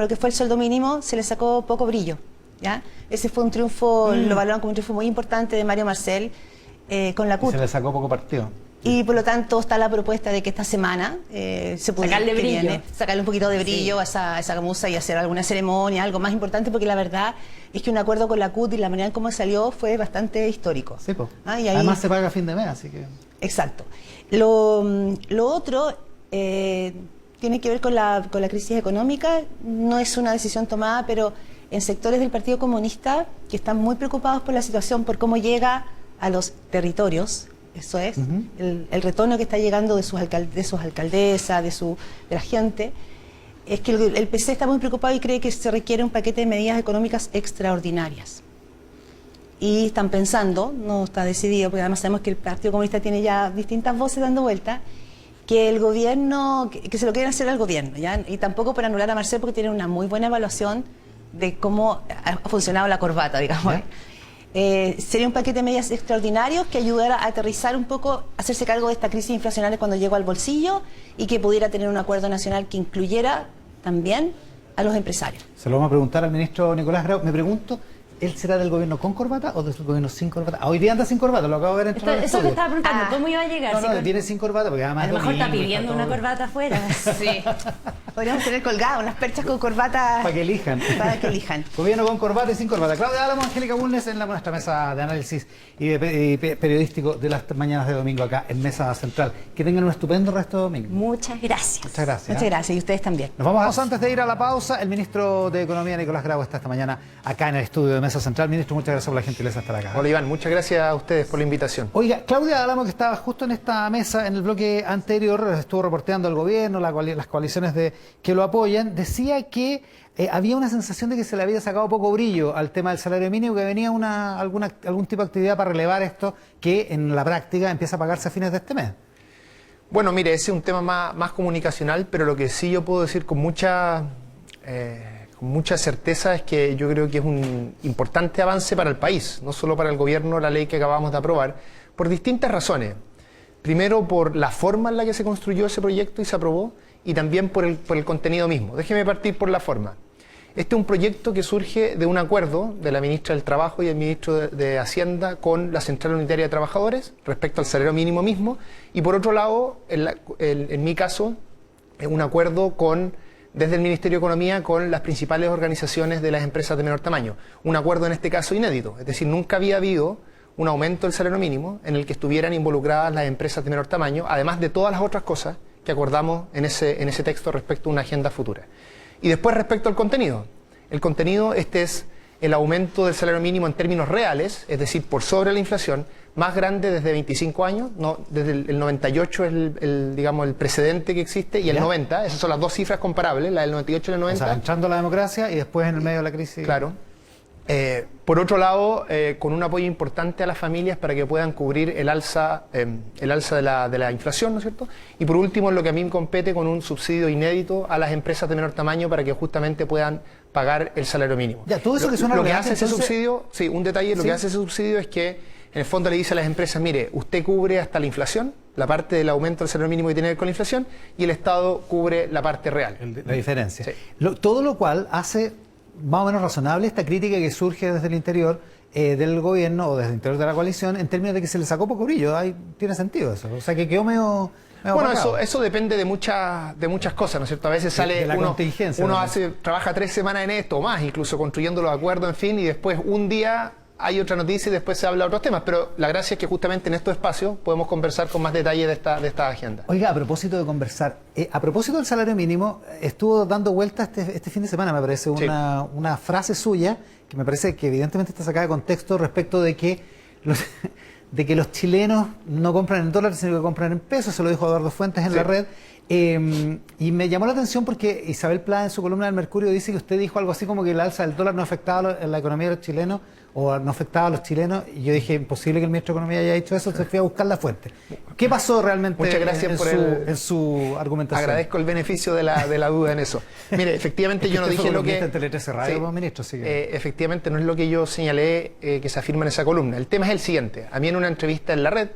que fue el sueldo mínimo se le sacó poco brillo, ¿ya? Ese fue un triunfo, lo valoran como un triunfo muy importante de Mario Marcel con la CUT. Se le sacó poco partido. Y por lo tanto está la propuesta de que esta semana se pueda sacarle un poquito de brillo a esa gamuza y hacer alguna ceremonia, algo más importante, porque la verdad es que un acuerdo con la CUT y la manera en cómo salió fue bastante histórico. Sí, pues. Y ahí, además se paga a fin de mes, así que... Exacto. Lo otro tiene que ver con la crisis económica. No es una decisión tomada, pero en sectores del Partido Comunista que están muy preocupados por la situación, por cómo llega a los territorios, eso es, el retorno que está llegando de sus alcaldesas, de la gente, es que el PC está muy preocupado y cree que se requiere un paquete de medidas económicas extraordinarias. Y están pensando, no está decidido, porque además sabemos que el Partido Comunista tiene ya distintas voces dando vuelta, que el gobierno, que se lo quieren hacer al gobierno, ¿ya? Y tampoco para anular a Marcel, porque tiene una muy buena evaluación de cómo ha funcionado la corbata, digamos. Sería un paquete de medidas extraordinarios que ayudara a aterrizar un poco, hacerse cargo de esta crisis inflacionaria cuando llegó al bolsillo y que pudiera tener un acuerdo nacional que incluyera también a los empresarios. Se lo vamos a preguntar al ministro Nicolás Grau. Me pregunto, ¿él será del gobierno con corbata o del gobierno sin corbata? Hoy día anda sin corbata, lo acabo de ver entrar al Eso te estaba preguntando, ¿cómo iba a llegar? No, viene sin corbata porque además... A lo mejor está pidiendo una corbata afuera. Sí. Podríamos tener colgado unas perchas con corbata... Para que elijan. Para que elijan. Gobierno con corbata y sin corbata. Claudia Álamo, Angélica Bulnes en nuestra mesa de análisis y periodístico de las mañanas de domingo acá en Mesa Central. Que tengan un estupendo resto de domingo. Muchas gracias. Muchas gracias. Muchas gracias. Y ustedes también. Nos vamos antes de ir a la pausa. El ministro de Economía, Nicolás Grau, está esta mañana acá en el estudio de Mesa Central. Ministro, muchas gracias por la gentileza de estar acá. Hola Iván, muchas gracias a ustedes por la invitación. Oiga, Claudia Álamo, que estaba justo en esta mesa en el bloque anterior, estuvo reporteando al gobierno, las coaliciones que lo apoyan, decía que había una sensación de que se le había sacado poco brillo al tema del salario mínimo, que venía algún tipo de actividad para relevar esto, que en la práctica empieza a pagarse a fines de este mes. Bueno, mire, ese es un tema más comunicacional, pero lo que sí yo puedo decir con mucha certeza es que yo creo que es un importante avance para el país, no solo para el gobierno, la ley que acabamos de aprobar, por distintas razones. Primero, por la forma en la que se construyó ese proyecto y se aprobó, y también por el contenido mismo. Déjeme partir por la forma. Este es un proyecto que surge de un acuerdo de la ministra del Trabajo y el ministro de Hacienda con la Central Unitaria de Trabajadores respecto al salario mínimo mismo, y por otro lado, en mi caso, es un acuerdo desde el Ministerio de Economía con las principales organizaciones de las empresas de menor tamaño. Un acuerdo en este caso inédito, es decir, nunca había habido un aumento del salario mínimo en el que estuvieran involucradas las empresas de menor tamaño, además de todas las otras cosas que acordamos en ese texto respecto a una agenda futura. Y después respecto al contenido. El contenido, este es el aumento del salario mínimo en términos reales, es decir, por sobre la inflación, más grande desde 25 años, no, desde el 98 es digamos, el precedente que existe, y el 90, esas son las dos cifras comparables, la del 98 y el 90. O sea, entrando a la democracia y después en el medio de la crisis. Claro. Por otro lado, con un apoyo importante a las familias para que puedan cubrir el alza de la inflación, ¿no es cierto? Y por último, en lo que a mí me compete, con un subsidio inédito a las empresas de menor tamaño para que justamente puedan pagar el salario mínimo. Ya, todo eso que suena lo que relevante, hace ese entonces... subsidio, sí, un detalle, lo que hace ese subsidio es que en el fondo le dice a las empresas, mire, usted cubre hasta la inflación, la parte del aumento del salario mínimo que tiene que ver con la inflación, y el Estado cubre la parte real. La diferencia. Sí. Todo lo cual hace más o menos razonable esta crítica que surge desde el interior del gobierno o desde el interior de la coalición, en términos de que se le sacó poco brillo. Tiene sentido eso. O sea, que quedó medio bueno, apagado. eso depende de muchas cosas, ¿no es cierto? A veces sale de la contingencia, uno ¿no? trabaja 3 semanas en esto, o más, incluso construyendo los acuerdos, en fin, y después un día hay otra noticia y después se habla de otros temas. Pero la gracia es que justamente en estos espacios podemos conversar con más detalle de esta agenda. Oiga, a propósito de conversar, a propósito del salario mínimo, estuvo dando vueltas este fin de semana, me parece, una frase suya que me parece que evidentemente está sacada de contexto respecto de que los chilenos no compran en dólares, sino que compran en pesos. Se lo dijo Eduardo Fuentes en la red. Y me llamó la atención porque Isabel Pla, en su columna del Mercurio, dice que usted dijo algo así como que el alza del dólar no afectaba a la economía de los chilenos, o no afectaba a los chilenos, y yo dije, imposible que el ministro de Economía haya dicho eso, entonces fui a buscar la fuente. ¿Qué pasó realmente? Muchas gracias en su argumentación? Agradezco el beneficio de la duda en eso. Mire, efectivamente yo no dije lo que... En Tele 13 Radio, ministro, así que... efectivamente no es lo que yo señalé que se afirma en esa columna. El tema es el siguiente. A mí en una entrevista en la red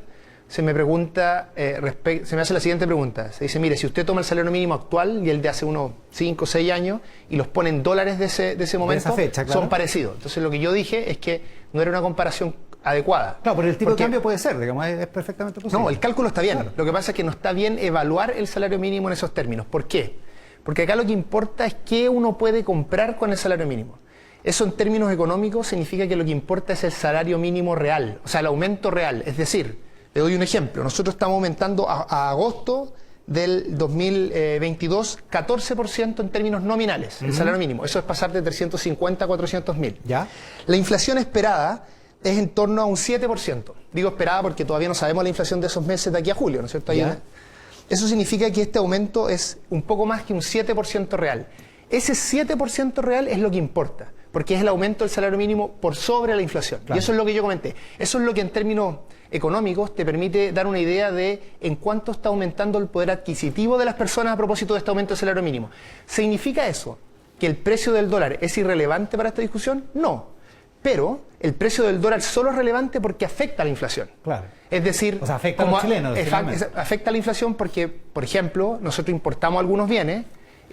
se me pregunta, se me hace la siguiente pregunta. Se dice, mire, si usted toma el salario mínimo actual y el de hace unos 5 o 6 años y los pone en dólares de ese momento, esa fecha, claro, son parecidos. Entonces lo que yo dije es que no era una comparación adecuada. Claro, pero el tipo de cambio puede ser, digamos, es perfectamente posible. No, el cálculo está bien. Claro. Lo que pasa es que no está bien evaluar el salario mínimo en esos términos. ¿Por qué? Porque acá lo que importa es qué uno puede comprar con el salario mínimo. Eso en términos económicos significa que lo que importa es el salario mínimo real, o sea, el aumento real. Es decir, le doy un ejemplo. Nosotros estamos aumentando a agosto del 2022 14% en términos nominales, el salario mínimo. Eso es pasar de 350 a 400.000. ¿Ya? La inflación esperada es en torno a un 7%. Digo esperada porque todavía no sabemos la inflación de esos meses de aquí a julio, ¿no es cierto? Eso significa que este aumento es un poco más que un 7% real. Ese 7% real es lo que importa, porque es el aumento del salario mínimo por sobre la inflación. Claro. Y eso es lo que yo comenté. Eso es lo que en términos económicos te permite dar una idea de en cuánto está aumentando el poder adquisitivo de las personas a propósito de este aumento del salario mínimo. ¿Significa eso que el precio del dólar es irrelevante para esta discusión? No. Pero el precio del dólar solo es relevante porque afecta a la inflación. Claro. Es decir, o sea, afecta a los chilenos. Afecta a la inflación porque, por ejemplo, nosotros importamos algunos bienes.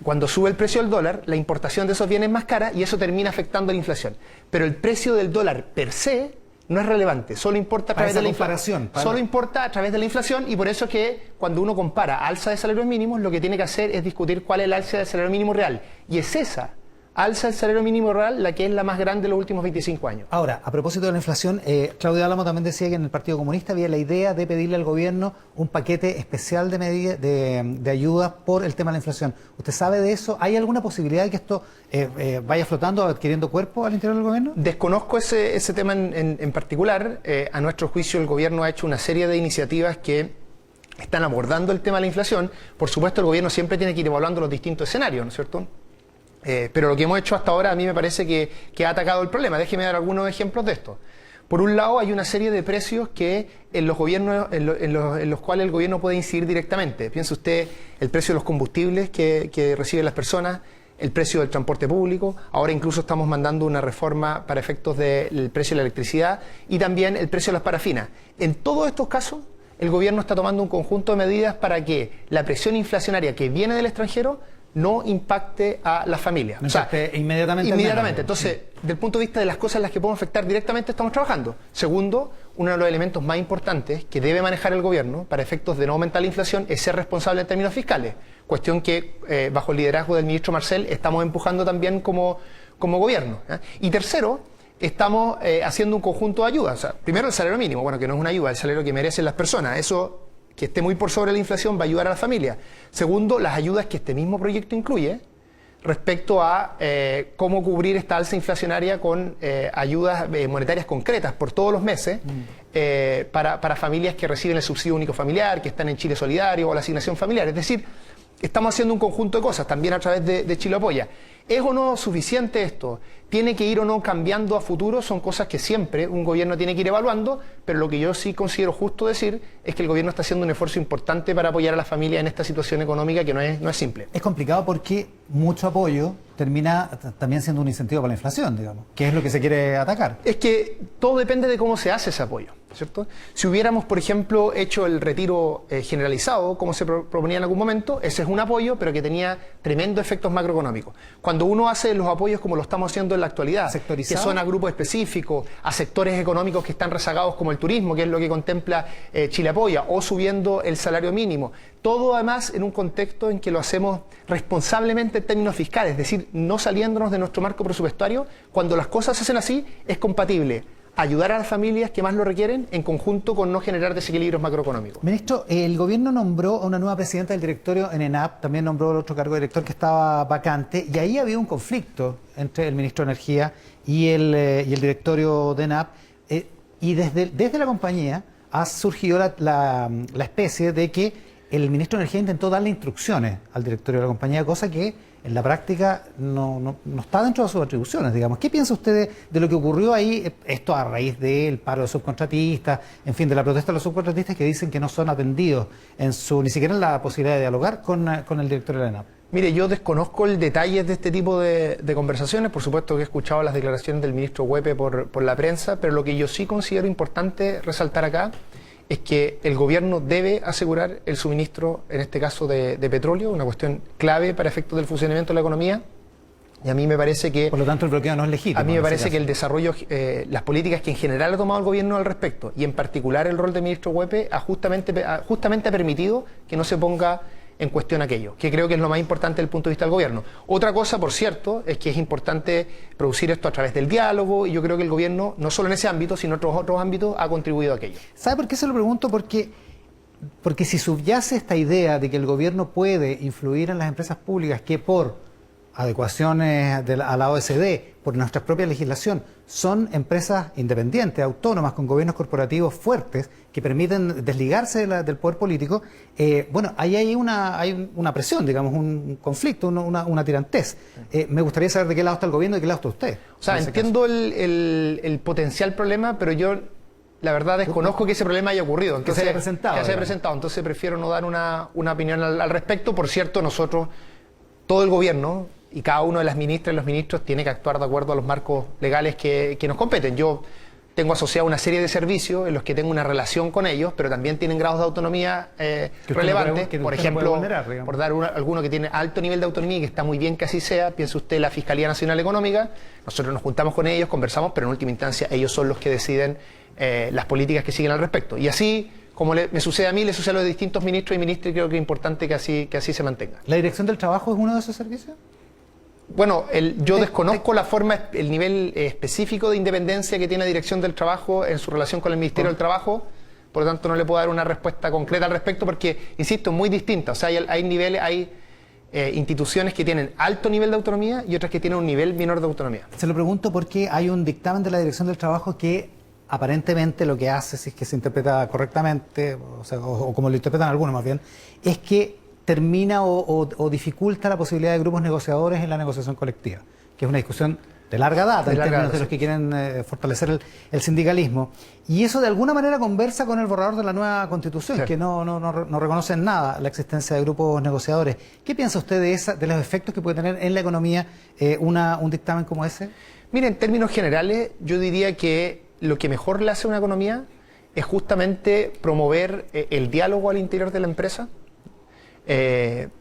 Cuando sube el precio del dólar, la importación de esos bienes es más cara y eso termina afectando a la inflación. Pero el precio del dólar per se no es relevante, solo importa a través de la inflación. Solo importa a través de la inflación, y por eso es que cuando uno compara alza de salarios mínimos, lo que tiene que hacer es discutir cuál es el alza del salario mínimo real. Y es esa alza del salario mínimo real la que es la más grande de los últimos 25 años. Ahora, a propósito de la inflación, Claudio Álamo también decía que en el Partido Comunista había la idea de pedirle al gobierno un paquete especial de medidas de ayuda por el tema de la inflación. ¿Usted sabe de eso? ¿Hay alguna posibilidad de que esto vaya flotando, adquiriendo cuerpo al interior del gobierno? Desconozco ese tema en particular. A nuestro juicio, el gobierno ha hecho una serie de iniciativas que están abordando el tema de la inflación. Por supuesto, el gobierno siempre tiene que ir evaluando los distintos escenarios, ¿no es cierto? Pero lo que hemos hecho hasta ahora a mí me parece que ha atacado el problema. Déjeme dar algunos ejemplos de esto. Por un lado, hay una serie de precios que en los gobiernos, en los cuales el gobierno puede incidir directamente. Piense usted el precio de los combustibles que reciben las personas, el precio del transporte público. Ahora incluso estamos mandando una reforma para efectos del precio de la electricidad y también el precio de las parafinas. En todos estos casos, el gobierno está tomando un conjunto de medidas para que la presión inflacionaria que viene del extranjero no impacte a las familias. No, o sea, inmediatamente. Entonces, desde el punto de vista de las cosas en las que podemos afectar directamente, estamos trabajando. Segundo, uno de los elementos más importantes que debe manejar el gobierno para efectos de no aumentar la inflación es ser responsable en términos fiscales. Cuestión que, bajo el liderazgo del ministro Marcel, estamos empujando también como gobierno. Y tercero, estamos haciendo un conjunto de ayudas. O sea, primero el salario mínimo, bueno, que no es una ayuda, el salario que merecen las personas. Eso, que esté muy por sobre la inflación, va a ayudar a la familia. Segundo, las ayudas que este mismo proyecto incluye respecto a cómo cubrir esta alza inflacionaria con ayudas monetarias concretas por todos los meses para familias que reciben el subsidio único familiar, que están en Chile Solidario o la asignación familiar. Es decir, estamos haciendo un conjunto de cosas, también a través de Chile Apoya. ¿Es o no suficiente esto? ¿Tiene que ir o no cambiando a futuro? Son cosas que siempre un gobierno tiene que ir evaluando, pero lo que yo sí considero justo decir es que el gobierno está haciendo un esfuerzo importante para apoyar a las familias en esta situación económica que no es simple. Es complicado porque mucho apoyo termina también siendo un incentivo para la inflación, digamos, que es lo que se quiere atacar. Es que todo depende de cómo se hace ese apoyo, ¿cierto? Si hubiéramos, por ejemplo, hecho el retiro generalizado, como se proponía en algún momento, ese es un apoyo, pero que tenía tremendos efectos macroeconómicos. Cuando uno hace los apoyos como lo estamos haciendo en la actualidad, que son a grupos específicos, a sectores económicos que están rezagados como el turismo, que es lo que contempla Chile Apoya, o subiendo el salario mínimo, todo además en un contexto en que lo hacemos responsablemente en términos fiscales, es decir, no saliéndonos de nuestro marco presupuestario. Cuando las cosas se hacen así, es compatible ayudar a las familias que más lo requieren en conjunto con no generar desequilibrios macroeconómicos. Ministro, el gobierno nombró a una nueva presidenta del directorio en ENAP, también nombró el otro cargo de director que estaba vacante, y ahí había un conflicto entre el ministro de Energía y el directorio de ENAP, y desde la compañía ha surgido la especie de que el ministro de Energía intentó darle instrucciones al directorio de la compañía, cosa que en la práctica no está dentro de sus atribuciones, digamos. ¿Qué piensa usted de lo que ocurrió ahí? Esto a raíz del paro de subcontratistas, en fin, de la protesta de los subcontratistas que dicen que no son atendidos ni siquiera en la posibilidad de dialogar con el directorio de la ENAP. Mire, yo desconozco el detalle de este tipo de conversaciones. Por supuesto que he escuchado las declaraciones del ministro Huepe por la prensa, pero lo que yo sí considero importante resaltar acá es que el gobierno debe asegurar el suministro, en este caso de petróleo, una cuestión clave para efectos del funcionamiento de la economía. Y a mí me parece que... Por lo tanto, el bloqueo no es legítimo. A mí me parece que el desarrollo, las políticas que en general ha tomado el gobierno al respecto, y en particular el rol del ministro Huepe, justamente ha permitido que no se ponga en cuestión aquello, que creo que es lo más importante desde el punto de vista del gobierno. Otra cosa, por cierto, es que es importante producir esto a través del diálogo, y yo creo que el gobierno, no solo en ese ámbito, sino en otros ámbitos, ha contribuido a aquello. ¿Sabe por qué se lo pregunto? Porque si subyace esta idea de que el gobierno puede influir en las empresas públicas que por adecuaciones a la OECD, por nuestra propia legislación, son empresas independientes, autónomas, con gobiernos corporativos fuertes que permiten desligarse del poder político, bueno, ahí hay una presión, digamos, un conflicto, una tirantez. Me gustaría saber de qué lado está el gobierno y de qué lado está usted. O sea, entiendo el potencial problema, pero yo la verdad desconozco que ese problema haya ocurrido. Entonces, que se haya presentado. Que se haya presentado. Entonces prefiero no dar una opinión al respecto. Por cierto, nosotros, todo el gobierno y cada uno de las ministras y los ministros tiene que actuar de acuerdo a los marcos legales que nos competen. Yo tengo asociado una serie de servicios en los que tengo una relación con ellos, pero también tienen grados de autonomía relevantes. Por ejemplo, por dar alguno que tiene alto nivel de autonomía y que está muy bien que así sea, piense usted la Fiscalía Nacional Económica. Nosotros nos juntamos con ellos, conversamos, pero en última instancia ellos son los que deciden las políticas que siguen al respecto. Y así, como me sucede a mí, le sucede a los distintos ministros y ministras, y creo que es importante que así se mantenga. ¿La Dirección del Trabajo es uno de esos servicios? Bueno, yo desconozco la forma, el nivel específico de independencia que tiene la Dirección del Trabajo en su relación con el Ministerio del Trabajo, por lo tanto no le puedo dar una respuesta concreta al respecto porque, insisto, es muy distinta. O sea, hay niveles, hay instituciones que tienen alto nivel de autonomía y otras que tienen un nivel menor de autonomía. Se lo pregunto porque hay un dictamen de la Dirección del Trabajo que aparentemente lo que hace, si es que se interpreta correctamente, o como lo interpretan algunos más bien, es que termina o dificulta la posibilidad de grupos negociadores en la negociación colectiva, que es una discusión de larga data en términos de los que quieren fortalecer el sindicalismo. Y eso de alguna manera conversa con el borrador de la nueva Constitución, sí, que no reconoce en nada la existencia de grupos negociadores. ¿Qué piensa usted de los efectos que puede tener en la economía un dictamen como ese? Mire, en términos generales, yo diría que lo que mejor le hace a una economía es justamente promover el diálogo al interior de la empresa.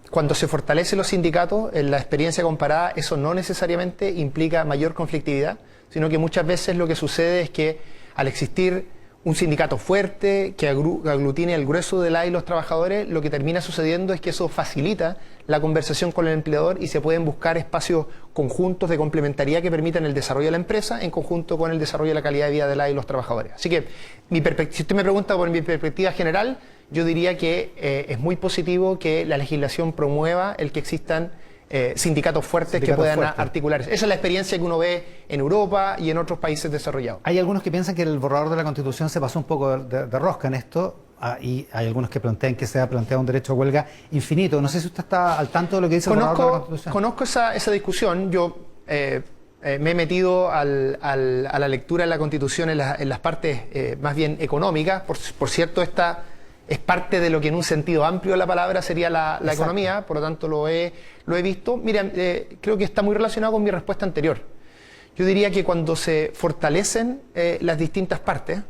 Cuando se fortalecen los sindicatos, en la experiencia comparada, eso no necesariamente implica mayor conflictividad, sino que muchas veces lo que sucede es que al existir un sindicato fuerte que aglutine el grueso de los trabajadores, lo que termina sucediendo es que eso facilita la conversación con el empleador y se pueden buscar espacios conjuntos de complementariedad que permitan el desarrollo de la empresa en conjunto con el desarrollo de la calidad de vida de los trabajadores. Así que, si usted me pregunta por mi perspectiva general, yo diría que es muy positivo que la legislación promueva el que existan sindicatos fuertes que Sindicatos puedan fuertes. articular. Esa es la experiencia que uno ve en Europa y en otros países desarrollados. Hay algunos que piensan que el borrador de la Constitución se pasó un poco de rosca en esto, y hay algunos que plantean que se ha planteado un derecho a huelga infinito. No sé si usted está al tanto de lo que dice el borrador de la Constitución. Conozco esa discusión. Yo me he metido a la lectura de la Constitución en las partes más bien económicas. Por cierto, esta es parte de lo que en un sentido amplio de la palabra sería la economía, por lo tanto lo he visto. Mira, creo que está muy relacionado con mi respuesta anterior. Yo diría que cuando se fortalecen las distintas partes,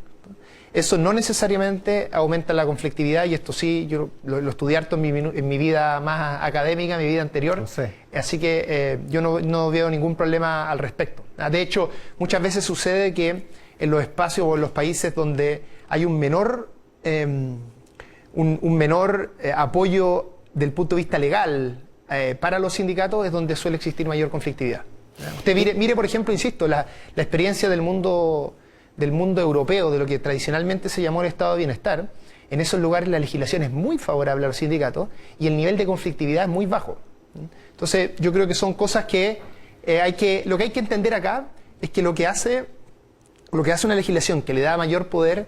eso no necesariamente aumenta la conflictividad, y esto sí, yo lo estudié harto en mi vida más académica, en mi vida anterior. Lo sé. Así que yo no veo ningún problema al respecto. De hecho, muchas veces sucede que en los espacios o en los países donde hay un menor apoyo del punto de vista legal para los sindicatos es donde suele existir mayor conflictividad. Usted mire, por ejemplo, insisto, la experiencia del mundo europeo, de lo que tradicionalmente se llamó el estado de bienestar. En esos lugares la legislación es muy favorable a los sindicatos y el nivel de conflictividad es muy bajo. Entonces, yo creo que son cosas que lo que hay que entender acá es que lo que hace una legislación que le da mayor poder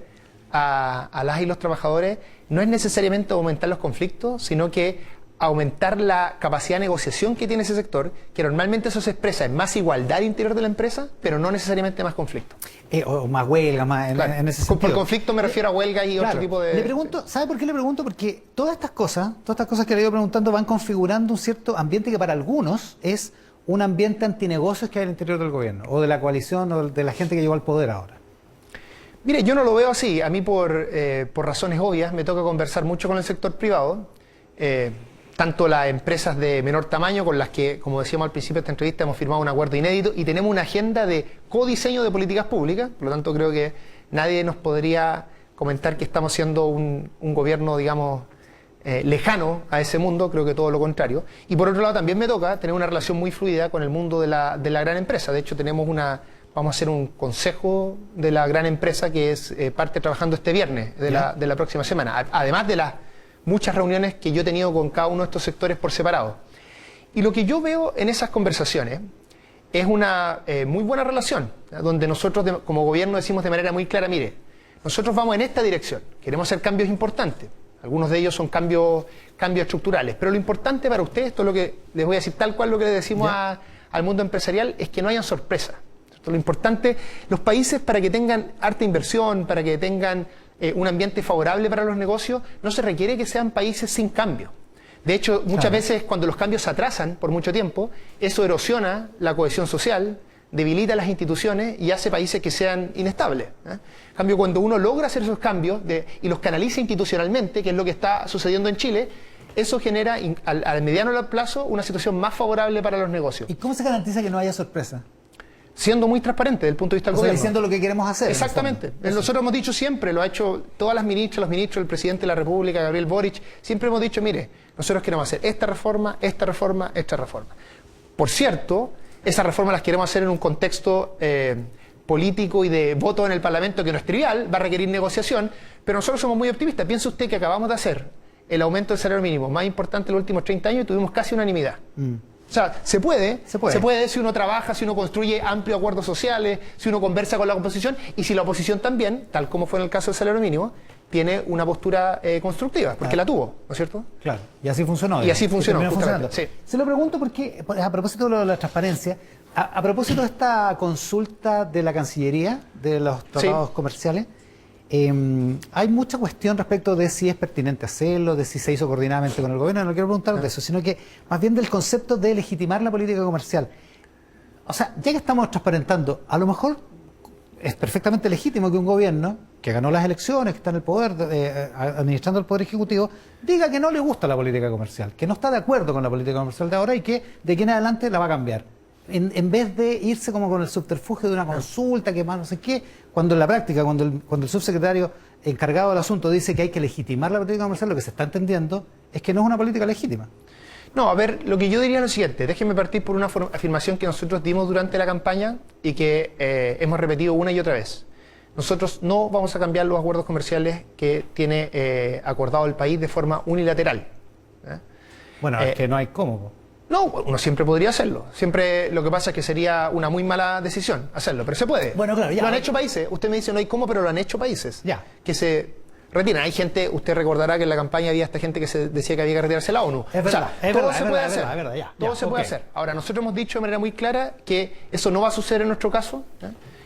a las y los trabajadores no es necesariamente aumentar los conflictos, sino que aumentar la capacidad de negociación que tiene ese sector, que normalmente eso se expresa en más igualdad interior de la empresa, pero no necesariamente más conflicto. O más huelga, más Claro. en ese sentido. Por conflicto me refiero a huelga y Claro. otro tipo de... Le pregunto, ¿sabe por qué le pregunto? Porque todas estas cosas que le he ido preguntando van configurando un cierto ambiente que para algunos es un ambiente antinegocios que hay al interior del gobierno, o de la coalición, o de la gente que llegó al poder ahora. Mire, yo no lo veo así. A mí por razones obvias me toca conversar mucho con el sector privado, tanto las empresas de menor tamaño con las que, como decíamos al principio de esta entrevista, hemos firmado un acuerdo inédito y tenemos una agenda de codiseño de políticas públicas. Por lo tanto, creo que nadie nos podría comentar que estamos siendo un gobierno, digamos, lejano a ese mundo. Creo que todo lo contrario. Y por otro lado, también me toca tener una relación muy fluida con el mundo de la gran empresa. De hecho, vamos a hacer un consejo de la gran empresa que es parte trabajando este viernes de la próxima semana. Además de las muchas reuniones que yo he tenido con cada uno de estos sectores por separado. Y lo que yo veo en esas conversaciones es una muy buena relación, donde nosotros como gobierno decimos de manera muy clara, mire, nosotros vamos en esta dirección, queremos hacer cambios importantes, algunos de ellos son cambios estructurales, pero lo importante para ustedes, esto es lo que les voy a decir tal cual lo que le decimos al mundo empresarial, es que no hayan sorpresas. Lo importante, los países para que tengan harta inversión, para que tengan un ambiente favorable para los negocios, no se requiere que sean países sin cambio. De hecho, muchas veces cuando los cambios se atrasan por mucho tiempo, eso erosiona la cohesión social, debilita las instituciones y hace países que sean inestables. En cambio, cuando uno logra hacer esos cambios y los canaliza institucionalmente, que es lo que está sucediendo en Chile, eso genera al mediano plazo una situación más favorable para los negocios. ¿Y cómo se garantiza que no haya sorpresa? Siendo muy transparente desde el punto de vista del gobierno. Diciendo lo que queremos hacer. Exactamente. Nosotros hemos dicho siempre, lo ha hecho todas las ministras, los ministros, el presidente de la República, Gabriel Boric, siempre hemos dicho, mire, nosotros queremos hacer esta reforma, esta reforma, esta reforma. Por cierto, esas reformas las queremos hacer en un contexto político y de voto en el Parlamento que no es trivial, va a requerir negociación, pero nosotros somos muy optimistas. Piense usted que acabamos de hacer el aumento del salario mínimo más importante en los últimos 30 años y tuvimos casi unanimidad. O sea, se puede si uno trabaja, si uno construye amplios acuerdos sociales, si uno conversa con la oposición y si la oposición también, tal como fue en el caso del salario mínimo, tiene una postura constructiva, porque la tuvo, ¿no es cierto? Claro, y así funcionó. Y así funcionó, terminó funcionando. sí. Se lo pregunto porque, a propósito de la transparencia, a propósito de esta consulta de la Cancillería, de los tratados comerciales, hay mucha cuestión respecto de si es pertinente hacerlo, de si se hizo coordinadamente con el gobierno. No quiero preguntar de eso, sino que más bien del concepto de legitimar la política comercial. O sea, ya que estamos transparentando, a lo mejor es perfectamente legítimo que un gobierno que ganó las elecciones, que está en el poder, administrando el poder ejecutivo, diga que no le gusta la política comercial, que no está de acuerdo con la política comercial de ahora y que de aquí en adelante la va a cambiar. En vez de irse como con el subterfugio de una consulta, que más no sé qué, cuando en la práctica, cuando el subsecretario encargado del asunto dice que hay que legitimar la política comercial, lo que se está entendiendo es que no es una política legítima. No, a ver, lo que yo diría es lo siguiente, déjeme partir por una afirmación que nosotros dimos durante la campaña y que hemos repetido una y otra vez. Nosotros no vamos a cambiar los acuerdos comerciales que tiene acordado el país de forma unilateral. Bueno, es que no hay cómo. No, uno siempre podría hacerlo. Siempre lo que pasa es que sería una muy mala decisión hacerlo, pero se puede. Bueno, claro, ya. Lo han hecho países. Usted me dice no hay cómo, pero lo han hecho países. Ya. Que se retiran. Hay gente, usted recordará que en la campaña había esta gente que se decía que había que retirarse la ONU. Es verdad, todo se puede hacer. es verdad, ya. Todo se puede hacer. Ahora, nosotros hemos dicho de manera muy clara que eso no va a suceder en nuestro caso.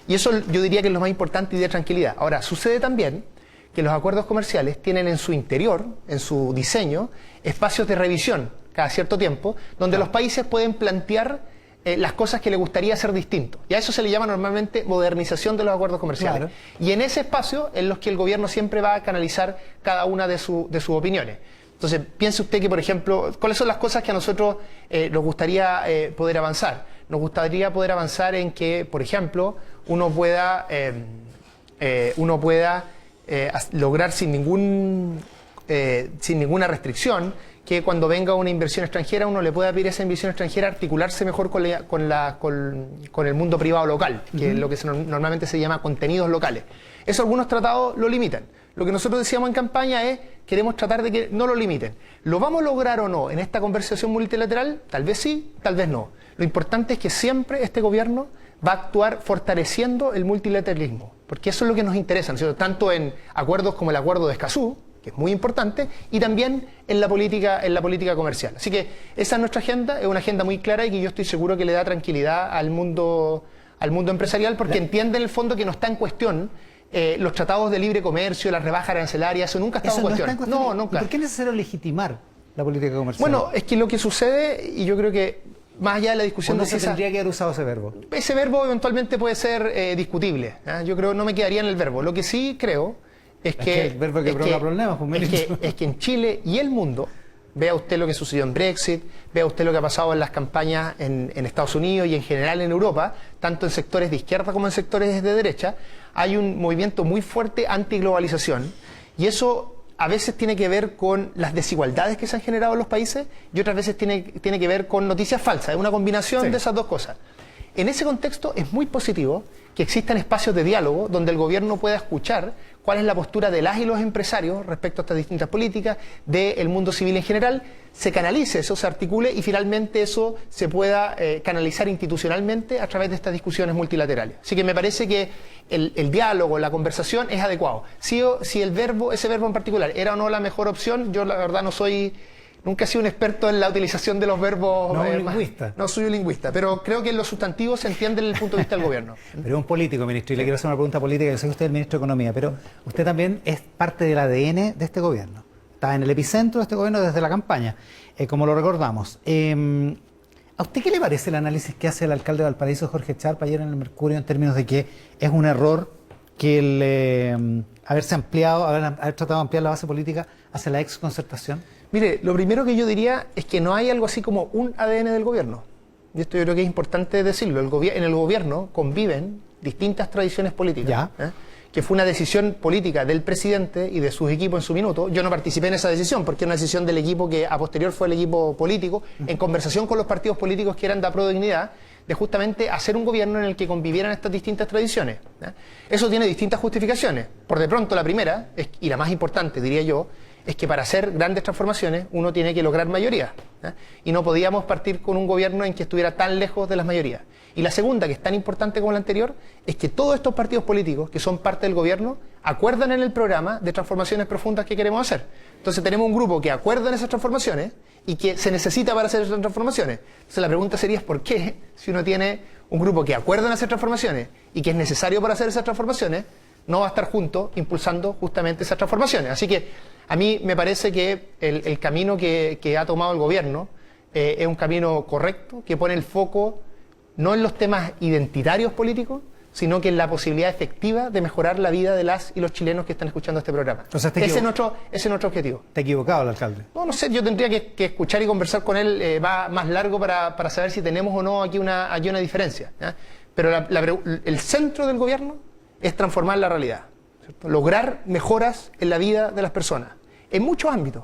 Y eso yo diría que es lo más importante y de tranquilidad. Ahora, sucede también que los acuerdos comerciales tienen en su interior, en su diseño, espacios de revisión cada cierto tiempo, donde los países pueden plantear las cosas que les gustaría hacer distinto. Y a eso se le llama normalmente modernización de los acuerdos comerciales. Claro. Y en ese espacio en los que el gobierno siempre va a canalizar cada una de sus opiniones. Entonces, piense usted que, por ejemplo, ¿cuáles son las cosas que a nosotros nos gustaría poder avanzar? Nos gustaría poder avanzar en que, por ejemplo, uno pueda lograr sin ninguna restricción que cuando venga una inversión extranjera uno le pueda pedir a esa inversión extranjera articularse mejor con el mundo privado local, que es lo que normalmente se llama contenidos locales. Eso algunos tratados lo limitan. Lo que nosotros decíamos en campaña es, queremos tratar de que no lo limiten. ¿Lo vamos a lograr o no en esta conversación multilateral? Tal vez sí, tal vez no. Lo importante es que siempre este gobierno va a actuar fortaleciendo el multilateralismo, porque eso es lo que nos interesa, ¿no es cierto? Tanto en acuerdos como el acuerdo de Escazú, que es muy importante, y también en la política comercial. Así que esa es nuestra agenda, es una agenda muy clara y que yo estoy seguro que le da tranquilidad al mundo empresarial, porque entiende en el fondo que no está en cuestión los tratados de libre comercio, las rebajas arancelarias, eso nunca ha estado en cuestión. No, nunca. ¿Por qué es necesario legitimar la política comercial? Bueno, es que lo que sucede, y yo creo que más allá de la discusión ¿Cuándo de se si esa- tendría que haber usado ese verbo? ese verbo eventualmente puede ser discutible. Yo creo no me quedaría en el verbo. Lo que sí creo es que el verbo que provoca problemas, pues, ministro. es que en Chile y el mundo, vea usted lo que sucedió en Brexit, vea usted lo que ha pasado en las campañas en Estados Unidos y en general en Europa, tanto en sectores de izquierda como en sectores de derecha, hay un movimiento muy fuerte antiglobalización, y eso a veces tiene que ver con las desigualdades que se han generado en los países y otras veces tiene que ver con noticias falsas. Es una combinación de esas dos cosas. En ese contexto es muy positivo que existan espacios de diálogo donde el gobierno pueda escuchar cuál es la postura de las y los empresarios respecto a estas distintas políticas, del mundo civil en general, se canalice eso, se articule y finalmente eso se pueda canalizar institucionalmente a través de estas discusiones multilaterales. Así que me parece que el diálogo, la conversación es adecuado. Si ese verbo en particular era o no la mejor opción, yo la verdad nunca he sido un experto en la utilización de los verbos. No, un lingüista. No soy un lingüista, pero creo que los sustantivos se entienden desde el punto de vista del gobierno. Pero es un político, ministro, y le quiero hacer una pregunta política. Yo sé que usted es el ministro de Economía, pero usted también es parte del ADN de este gobierno. Está en el epicentro de este gobierno desde la campaña, como lo recordamos. ¿A usted qué le parece el análisis que hace el alcalde de Valparaíso, Jorge Charp, ayer en el Mercurio, en términos de que es un error que haber tratado de ampliar la base política hacia la exconcertación? Mire, lo primero que yo diría es que no hay algo así como un ADN del gobierno. Y esto yo creo que es importante decirlo. En el gobierno conviven distintas tradiciones políticas. Que fue una decisión política del presidente y de sus equipos en su minuto. Yo no participé en esa decisión porque era una decisión del equipo que a posterior fue el equipo político, en conversación con los partidos políticos que eran de Aprodignidad, de justamente hacer un gobierno en el que convivieran estas distintas tradiciones. Eso tiene distintas justificaciones. Por de pronto la primera, y la más importante diría yo, es que para hacer grandes transformaciones uno tiene que lograr mayoría. Y no podíamos partir con un gobierno en que estuviera tan lejos de las mayorías. Y la segunda, que es tan importante como la anterior, es que todos estos partidos políticos que son parte del gobierno acuerdan en el programa de transformaciones profundas que queremos hacer. Entonces tenemos un grupo que acuerda en esas transformaciones y que se necesita para hacer esas transformaciones. Entonces la pregunta sería ¿por qué? Si uno tiene un grupo que acuerda en hacer transformaciones y que es necesario para hacer esas transformaciones, no va a estar junto impulsando justamente esas transformaciones. Así que a mí me parece que el camino que ha tomado el gobierno es un camino correcto, que pone el foco no en los temas identitarios políticos, sino que en la posibilidad efectiva de mejorar la vida de las y los chilenos que están escuchando este programa. Entonces, ese es nuestro objetivo. ¿Está equivocado el alcalde? No sé, yo tendría que escuchar y conversar con él más largo para saber si tenemos o no aquí una diferencia. Pero el centro del gobierno es transformar la realidad, ¿cierto? Lograr mejoras en la vida de las personas, en muchos ámbitos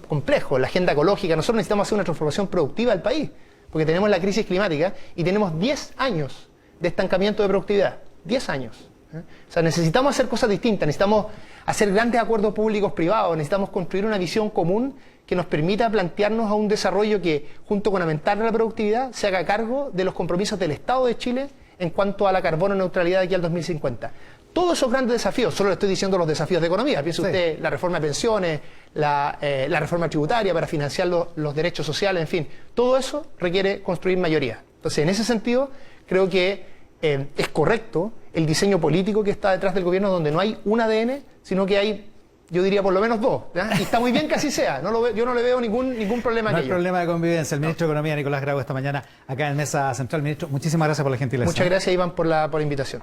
complejos, la agenda ecológica. Nosotros necesitamos hacer una transformación productiva del país, porque tenemos la crisis climática y tenemos 10 años de estancamiento de productividad. 10 años. O sea, necesitamos hacer cosas distintas, necesitamos hacer grandes acuerdos públicos privados, necesitamos construir una visión común que nos permita plantearnos a un desarrollo que, junto con aumentar la productividad, se haga cargo de los compromisos del Estado de Chile en cuanto a la carbono neutralidad de aquí al 2050. Todos esos grandes desafíos, solo le estoy diciendo los desafíos de economía, piense usted la reforma de pensiones, la reforma tributaria para financiar los derechos sociales, en fin, todo eso requiere construir mayoría. Entonces, en ese sentido, creo que es correcto el diseño político que está detrás del gobierno, donde no hay un ADN, sino que hay, yo diría, por lo menos dos. ¿Ya? Y está muy bien que así sea. Yo no le veo ningún problema No en hay ello. problema de convivencia. El ministro de Economía, Nicolás Grau, esta mañana acá en Mesa Central. Ministro, muchísimas gracias por la gentileza. Muchas gracias, Iván, por la invitación.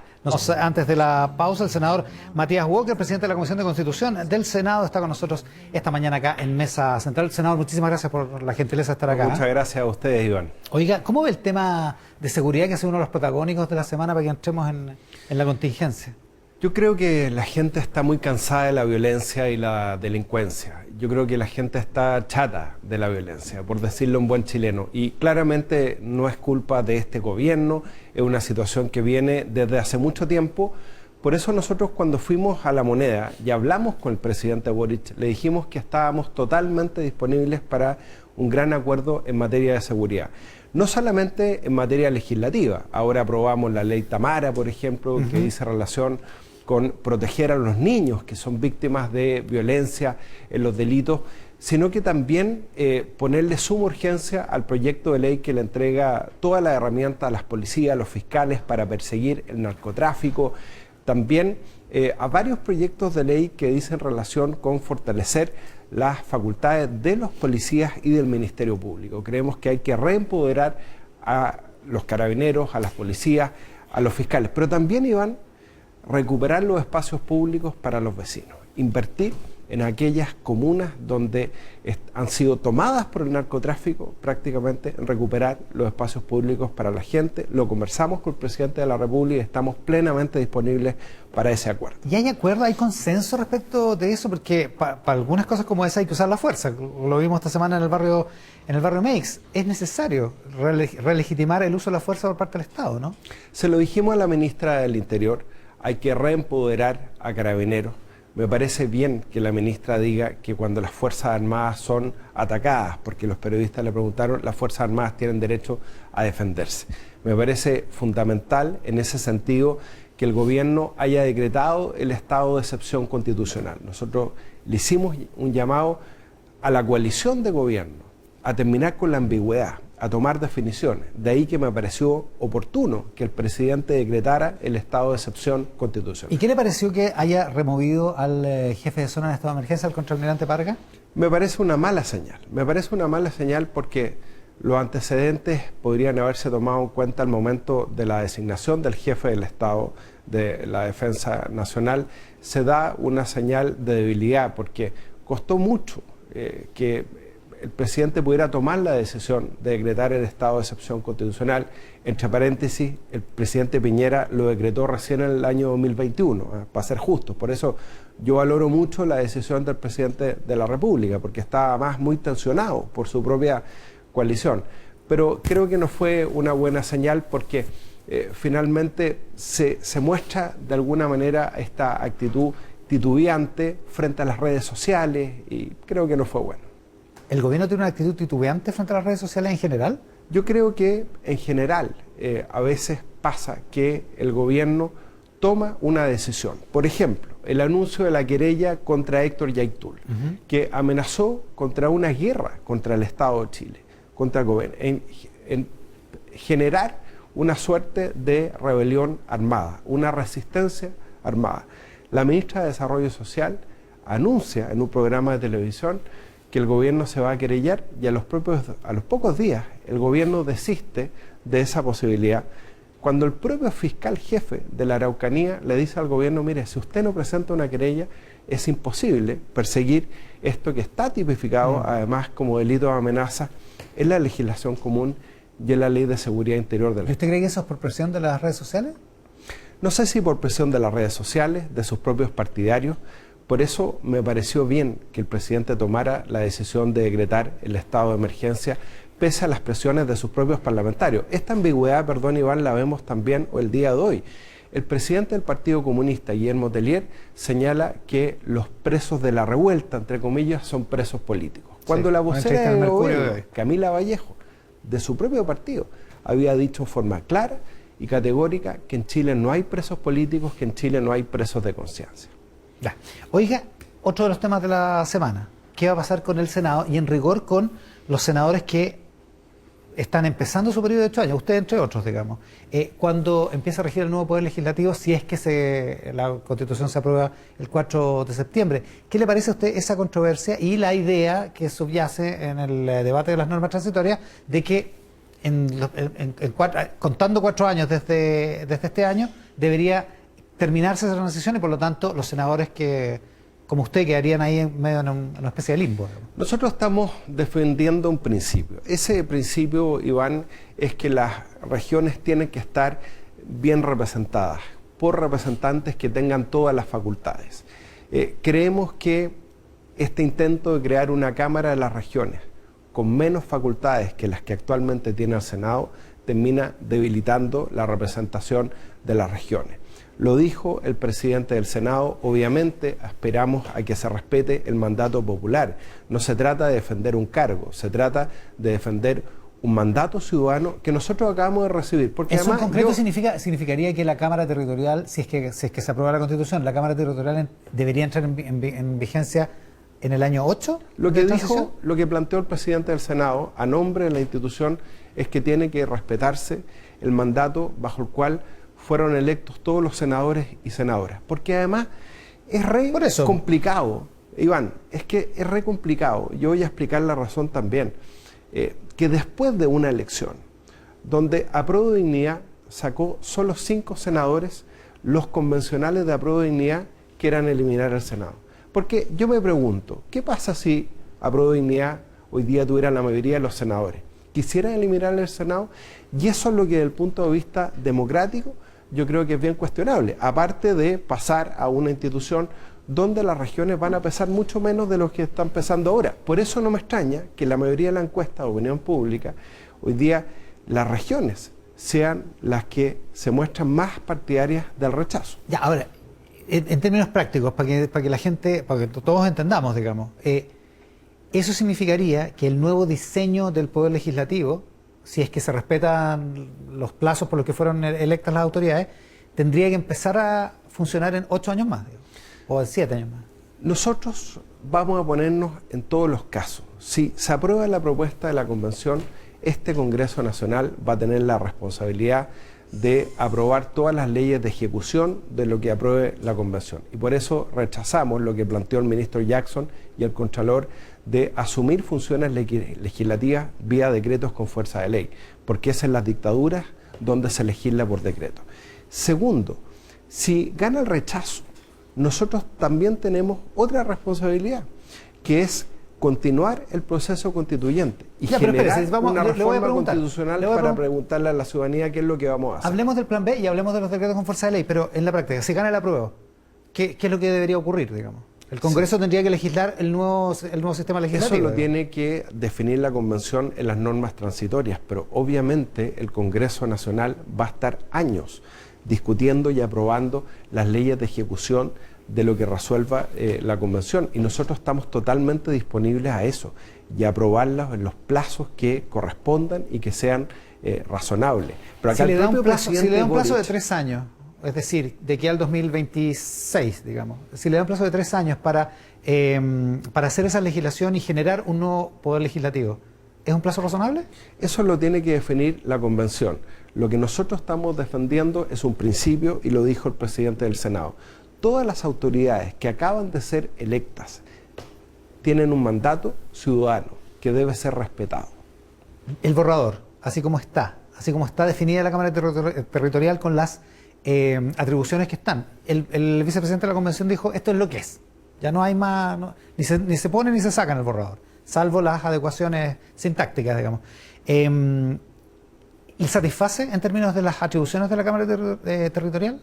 Antes de la pausa, el senador Matías Walker, presidente de la Comisión de Constitución del Senado, está con nosotros esta mañana acá en Mesa Central. Senador, muchísimas gracias por la gentileza de estar acá. Muchas gracias a ustedes, Iván. Oiga, ¿cómo ve el tema de seguridad, que ha sido uno de los protagónicos de la semana, para que entremos en la contingencia? Yo creo que la gente está muy cansada de la violencia y la delincuencia. Yo creo que la gente está chata de la violencia, por decirlo en buen chileno. Y claramente no es culpa de este gobierno, es una situación que viene desde hace mucho tiempo. Por eso nosotros, cuando fuimos a La Moneda y hablamos con el presidente Boric, le dijimos que estábamos totalmente disponibles para un gran acuerdo en materia de seguridad. No solamente en materia legislativa. Ahora aprobamos la ley Tamara, por ejemplo, que dice relación con proteger a los niños que son víctimas de violencia en los delitos, sino que también ponerle suma urgencia al proyecto de ley que le entrega todas las herramientas a las policías, a los fiscales para perseguir el narcotráfico. También a varios proyectos de ley que dicen relación con fortalecer las facultades de los policías y del Ministerio Público. Creemos que hay que reempoderar a los carabineros, a las policías, a los fiscales, pero también, Iván, recuperar los espacios públicos para los vecinos, invertir en aquellas comunas donde han sido tomadas por el narcotráfico, prácticamente recuperar los espacios públicos para la gente. Lo conversamos con el presidente de la República y estamos plenamente disponibles para ese acuerdo. ¿Y hay acuerdo, hay consenso respecto de eso? Porque para algunas cosas como esa hay que usar la fuerza. Lo vimos esta semana en el barrio Meix. Es necesario relegitimar el uso de la fuerza por parte del Estado, ¿no? Se lo dijimos a la ministra del Interior, hay que reempoderar a Carabineros. Me parece bien que la ministra diga que cuando las Fuerzas Armadas son atacadas, porque los periodistas le preguntaron, las Fuerzas Armadas tienen derecho a defenderse. Me parece fundamental en ese sentido que el gobierno haya decretado el estado de excepción constitucional. Nosotros le hicimos un llamado a la coalición de gobierno a terminar con la ambigüedad, a tomar definiciones. De ahí que me pareció oportuno que el presidente decretara el estado de excepción constitucional. ¿Y qué le pareció que haya removido al jefe de zona en estado de emergencia, al contraalmirante Parga? Me parece una mala señal. Me parece una mala señal porque los antecedentes podrían haberse tomado en cuenta al momento de la designación del jefe del Estado de la Defensa Nacional. Se da una señal de debilidad porque costó mucho que el presidente pudiera tomar la decisión de decretar el estado de excepción constitucional. Entre paréntesis, el presidente Piñera lo decretó recién en el año 2021, para ser justos. Por eso yo valoro mucho la decisión del presidente de la República, porque estaba más muy tensionado por su propia coalición. Pero creo que no fue una buena señal porque finalmente se muestra de alguna manera esta actitud titubeante frente a las redes sociales y creo que no fue bueno. ¿El gobierno tiene una actitud titubeante frente a las redes sociales en general? Yo creo que en general a veces pasa que el gobierno toma una decisión. Por ejemplo, el anuncio de la querella contra Héctor Yaitul, que amenazó contra una guerra contra el Estado de Chile, contra el gobierno, en generar una suerte de rebelión armada, una resistencia armada. La ministra de Desarrollo Social anuncia en un programa de televisión que el gobierno se va a querellar y a los pocos días el gobierno desiste de esa posibilidad. Cuando el propio fiscal jefe de la Araucanía le dice al gobierno, mire, si usted no presenta una querella, es imposible perseguir esto que está tipificado además como delito de amenaza en la legislación común y en la Ley de Seguridad Interior del Estado. ¿Y usted cree que eso es por presión de las redes sociales? No sé si por presión de las redes sociales, de sus propios partidarios. Por eso me pareció bien que el presidente tomara la decisión de decretar el estado de emergencia pese a las presiones de sus propios parlamentarios. Esta ambigüedad, perdón Iván, la vemos también el día de hoy. El presidente del Partido Comunista, Guillermo Tellier, señala que los presos de la revuelta, entre comillas, son presos políticos. Cuando la una vocera entrevista en de el Mercurio gobierno, de hoy. Camila Vallejo, de su propio partido, había dicho en forma clara y categórica que en Chile no hay presos políticos, que en Chile no hay presos de conciencia. Ya. Oiga, otro de los temas de la semana. ¿Qué va a pasar con el Senado y en rigor con los senadores que están empezando su periodo de 8 años? Usted entre otros, digamos. Cuando empieza a regir el nuevo Poder Legislativo, si es que la Constitución se aprueba el 4 de septiembre. ¿Qué le parece a usted esa controversia y la idea que subyace en el debate de las normas transitorias de que contando 4 años desde este año, debería terminarse esa transición y por lo tanto los senadores como usted quedarían ahí en medio de una especie de limbo? Nosotros estamos defendiendo un principio. Ese principio, Iván, es que las regiones tienen que estar bien representadas por representantes que tengan todas las facultades. Creemos que este intento de crear una Cámara de las Regiones con menos facultades que las que actualmente tiene el Senado termina debilitando la representación de las regiones. Lo dijo el presidente del Senado, obviamente aspiramos a que se respete el mandato popular. No se trata de defender un cargo, se trata de defender un mandato ciudadano que nosotros acabamos de recibir. Porque ¿Eso en además concreto significaría que la Cámara Territorial, si es que se aprueba la Constitución, la Cámara Territorial debería entrar en vigencia en el año 8? Lo que planteó el presidente del Senado a nombre de la institución es que tiene que respetarse el mandato bajo el cual fueron electos todos los senadores y senadoras. Porque además es complicado, Iván, es que es re complicado. Yo voy a explicar la razón también. Que después de una elección donde Apruebo Dignidad sacó solo 5 senadores, los convencionales de Apruebo Dignidad quieran eliminar el Senado. Porque yo me pregunto, ¿qué pasa si Apruebo Dignidad hoy día tuviera la mayoría de los senadores? ¿Quisieran eliminar el Senado? Y eso es lo que desde el punto de vista democrático yo creo que es bien cuestionable, aparte de pasar a una institución donde las regiones van a pesar mucho menos de lo que están pesando ahora. Por eso no me extraña que la mayoría de la encuesta de opinión pública, hoy día las regiones sean las que se muestran más partidarias del rechazo. Ya, ahora, en términos prácticos, para que la gente, para que todos entendamos, digamos, eso significaría que el nuevo diseño del Poder Legislativo, si es que se respetan los plazos por los que fueron electas las autoridades, tendría que empezar a funcionar en 8 años más, digamos, o en 7 años más. Nosotros vamos a ponernos en todos los casos. Si se aprueba la propuesta de la Convención, este Congreso Nacional va a tener la responsabilidad de aprobar todas las leyes de ejecución de lo que apruebe la Convención. Y por eso rechazamos lo que planteó el ministro Jackson y el Contralor de asumir funciones legislativas vía decretos con fuerza de ley, porque es en las dictaduras donde se legisla por decreto. Segundo, si gana el rechazo, nosotros también tenemos otra responsabilidad, que es continuar el proceso constituyente y generar una reforma constitucional para preguntarle a la ciudadanía qué es lo que vamos a hacer. Hablemos del plan B y hablemos de los decretos con fuerza de ley, pero en la práctica, si gana el apruebo, ¿qué es lo que debería ocurrir, digamos? El Congreso tendría que legislar el nuevo sistema legislativo. Eso lo tiene que definir la Convención en las normas transitorias, pero obviamente el Congreso Nacional va a estar años discutiendo y aprobando las leyes de ejecución de lo que resuelva la Convención, y nosotros estamos totalmente disponibles a eso y a aprobarlas en los plazos que correspondan y que sean razonables. Pero acá si le da un plazo de 3 años, es decir, de aquí al 2026, digamos, si le da un plazo de 3 años para hacer esa legislación y generar un nuevo poder legislativo, ¿es un plazo razonable? Eso lo tiene que definir la Convención. Lo que nosotros estamos defendiendo es un principio, y lo dijo el presidente del Senado. Todas las autoridades que acaban de ser electas tienen un mandato ciudadano que debe ser respetado. El borrador, así como está definida la Cámara Territorial con las atribuciones que están. El vicepresidente de la Convención dijo, esto es lo que es. Ya no hay más, ni se pone ni se saca en el borrador, salvo las adecuaciones sintácticas, digamos. ¿Y satisface en términos de las atribuciones de la Cámara Territorial?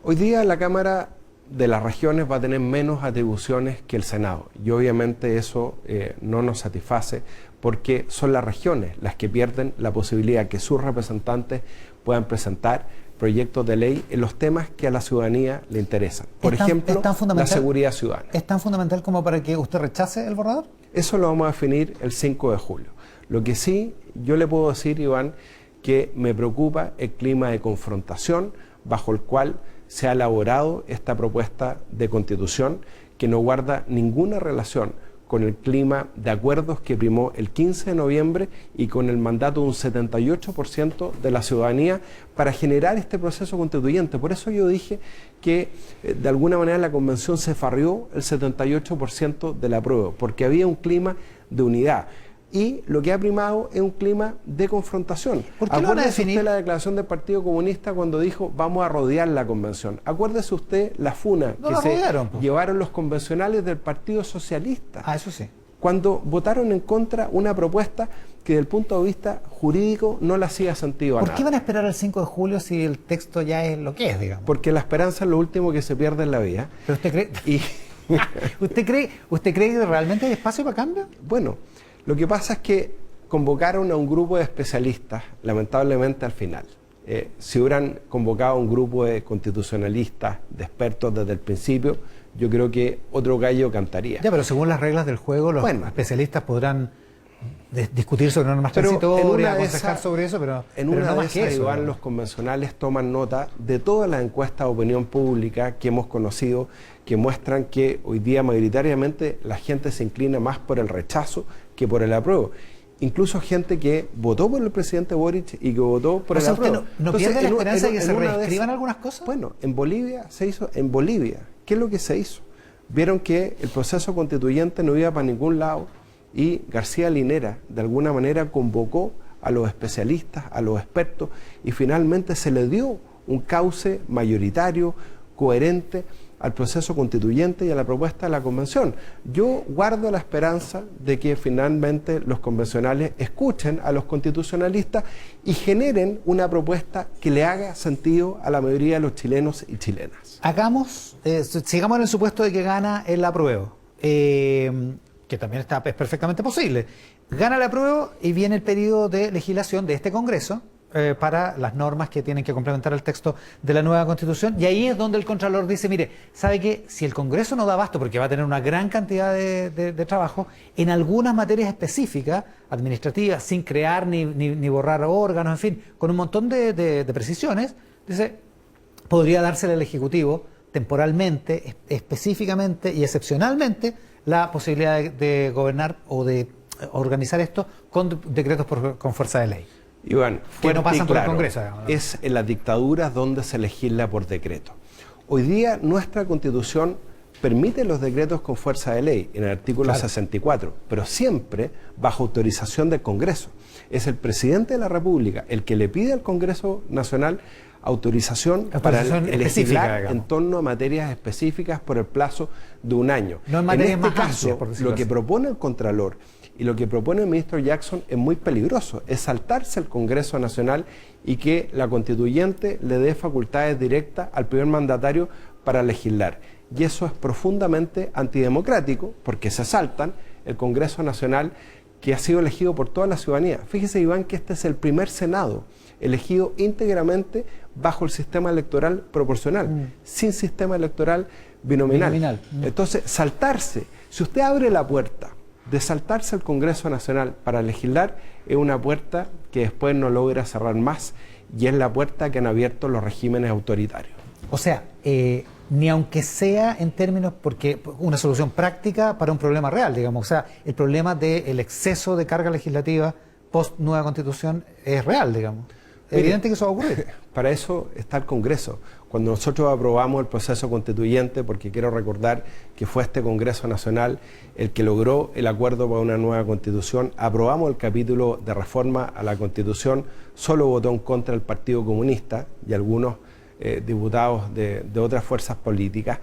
Hoy día la Cámara de las Regiones va a tener menos atribuciones que el Senado, y obviamente eso no nos satisface, porque son las regiones las que pierden la posibilidad que sus representantes puedan presentar proyectos de ley en los temas que a la ciudadanía le interesan. Por ejemplo, la seguridad ciudadana. ¿Es tan fundamental como para que usted rechace el borrador? Eso lo vamos a definir el 5 de julio. Lo que sí, yo le puedo decir, Iván, que me preocupa el clima de confrontación bajo el cual se ha elaborado esta propuesta de constitución, que no guarda ninguna relación con el clima de acuerdos que primó el 15 de noviembre y con el mandato de un 78% de la ciudadanía para generar este proceso constituyente. Por eso yo dije que de alguna manera la convención se farrió el 78% del apruebo, porque había un clima de unidad. Y lo que ha primado es un clima de confrontación. ¿Por qué lo van a Acuérdese definir? usted la declaración del Partido Comunista cuando dijo vamos a rodear la convención. Acuérdese usted la funa No que la se rodearon, po. llevaron los convencionales del Partido Socialista. Ah, eso sí. Cuando votaron en contra una propuesta que desde el punto de vista jurídico no le hacía sentido a ¿Por nada. qué van a esperar al 5 de julio si el texto ya es lo que es, digamos? Porque la esperanza es lo último que se pierde en la vida. ¿Pero usted cree, Y usted cree que realmente hay espacio para cambio? bueno, lo que pasa es que convocaron a un grupo de especialistas, lamentablemente al final. Si hubieran convocado a un grupo de constitucionalistas, de expertos desde el principio, yo creo que otro gallo cantaría. Ya, pero según las reglas del juego, los especialistas podrán discutir sobre normas Pero en transitorias, una de aconsejar esas- sobre eso, pero En pero una no de más que esas, eso. Iván, ¿no? los convencionales toman nota de todas las encuestas de opinión pública que hemos conocido, que muestran que hoy día mayoritariamente la gente se inclina más por el rechazo que por el apruebo. Incluso gente que votó por el presidente Boric y que votó por O el sea, ¿usted apruebo. no pierde la en un- esperanza de que en se una de reescriban esas- algunas cosas? Bueno, en Bolivia se hizo, en Bolivia, ¿qué es lo que se hizo? Vieron que el proceso constituyente no iba para ningún lado y García Linera de alguna manera convocó a los especialistas, a los expertos, y finalmente se le dio un cauce mayoritario, coherente al proceso constituyente y a la propuesta de la convención. Yo guardo la esperanza de que finalmente los convencionales escuchen a los constitucionalistas y generen una propuesta que le haga sentido a la mayoría de los chilenos y chilenas. Hagamos, sigamos en el supuesto de que gana el apruebo, que también es perfectamente posible. Gana el apruebo y viene el periodo de legislación de este Congreso para las normas que tienen que complementar el texto de la nueva Constitución, y ahí es donde el Contralor dice, mire, ¿sabe qué? Si el Congreso no da abasto, porque va a tener una gran cantidad de trabajo, en algunas materias específicas, administrativas, sin crear ni borrar órganos, en fin, con un montón de precisiones, dice, podría dársele al Ejecutivo temporalmente, específicamente y excepcionalmente la posibilidad de gobernar o de organizar esto con decretos con fuerza de ley. Iván, Que no fuerte y pasan por el claro, Congreso, digamos, ¿no? es en las dictaduras donde se legisla por decreto. Hoy día nuestra Constitución permite los decretos con fuerza de ley en el artículo 64, pero siempre bajo autorización del Congreso. Es el presidente de la República el que le pide al Congreso Nacional autorización para específica, legislar digamos. en torno a materias específicas por el plazo de un año. No en materias este más caso, amplias, por decirlo lo que así. propone el Contralor y lo que propone el ministro Jackson es muy peligroso, es saltarse el Congreso Nacional y que la constituyente le dé facultades directas al primer mandatario para legislar. Y eso es profundamente antidemocrático porque se saltan el Congreso Nacional que ha sido elegido por toda la ciudadanía. Fíjese, Iván, que este es el primer Senado elegido íntegramente bajo el sistema electoral proporcional, sin sistema electoral binominal. Entonces, saltarse, si usted abre la puerta de saltarse el Congreso Nacional para legislar, es una puerta que después no logra cerrar más, y es la puerta que han abierto los regímenes autoritarios. O sea, ni aunque sea en términos, porque una solución práctica para un problema real, digamos, o sea, el problema del exceso de carga legislativa post nueva Constitución es real, digamos. Es Mire, evidente que eso va a ocurrir. Para eso está el Congreso. Cuando nosotros aprobamos el proceso constituyente, porque quiero recordar que fue este Congreso Nacional el que logró el acuerdo para una nueva Constitución, aprobamos el capítulo de reforma a la Constitución, solo votó en contra el Partido Comunista y algunos diputados de otras fuerzas políticas,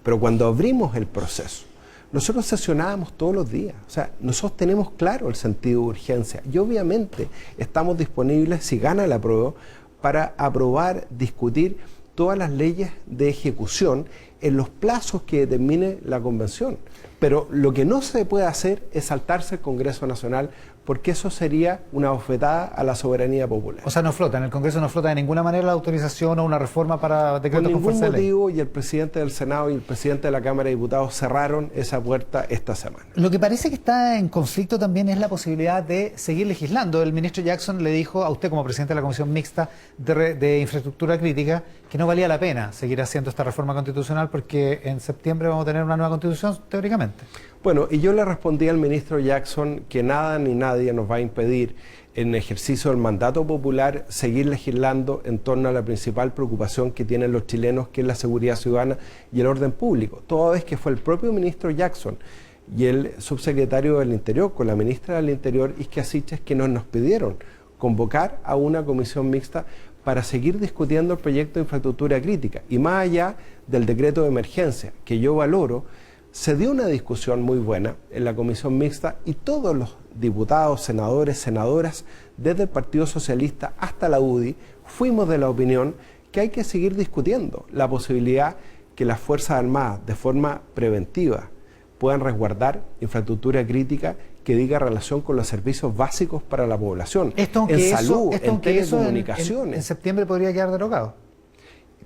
pero cuando abrimos el proceso, nosotros sesionábamos todos los días, o sea, nosotros tenemos claro el sentido de urgencia y obviamente estamos disponibles, si gana el apruebo, para aprobar, discutir todas las leyes de ejecución en los plazos que determine la Convención. Pero lo que no se puede hacer es saltarse el Congreso Nacional porque eso sería una bofetada a la soberanía popular. O sea, no flota, en el Congreso no flota de ninguna manera la autorización o una reforma para decretos Por con ningún fuerza de ley. motivo, y el presidente del Senado y el presidente de la Cámara de Diputados cerraron esa puerta esta semana. Lo que parece que está en conflicto también es la posibilidad de seguir legislando. El ministro Jackson le dijo a usted como presidente de la Comisión Mixta de Infraestructura Crítica que no valía la pena seguir haciendo esta reforma constitucional porque en septiembre vamos a tener una nueva constitución, teóricamente. Bueno, y yo le respondí al ministro Jackson que nada ni nadie nos va a impedir, en ejercicio del mandato popular, seguir legislando en torno a la principal preocupación que tienen los chilenos, que es la seguridad ciudadana y el orden público. Toda vez que fue el propio ministro Jackson y el subsecretario del Interior, con la ministra del Interior, Isquia Siches, que nos pidieron convocar a una comisión mixta para seguir discutiendo el proyecto de infraestructura crítica. Y más allá del decreto de emergencia, que yo valoro, se dio una discusión muy buena en la comisión mixta y todos los diputados, senadores, senadoras, desde el Partido Socialista hasta la UDI, fuimos de la opinión que hay que seguir discutiendo la posibilidad que las Fuerzas Armadas, de forma preventiva, puedan resguardar infraestructura crítica que diga relación con los servicios básicos para la población, en salud, en telecomunicaciones. En septiembre podría quedar derogado.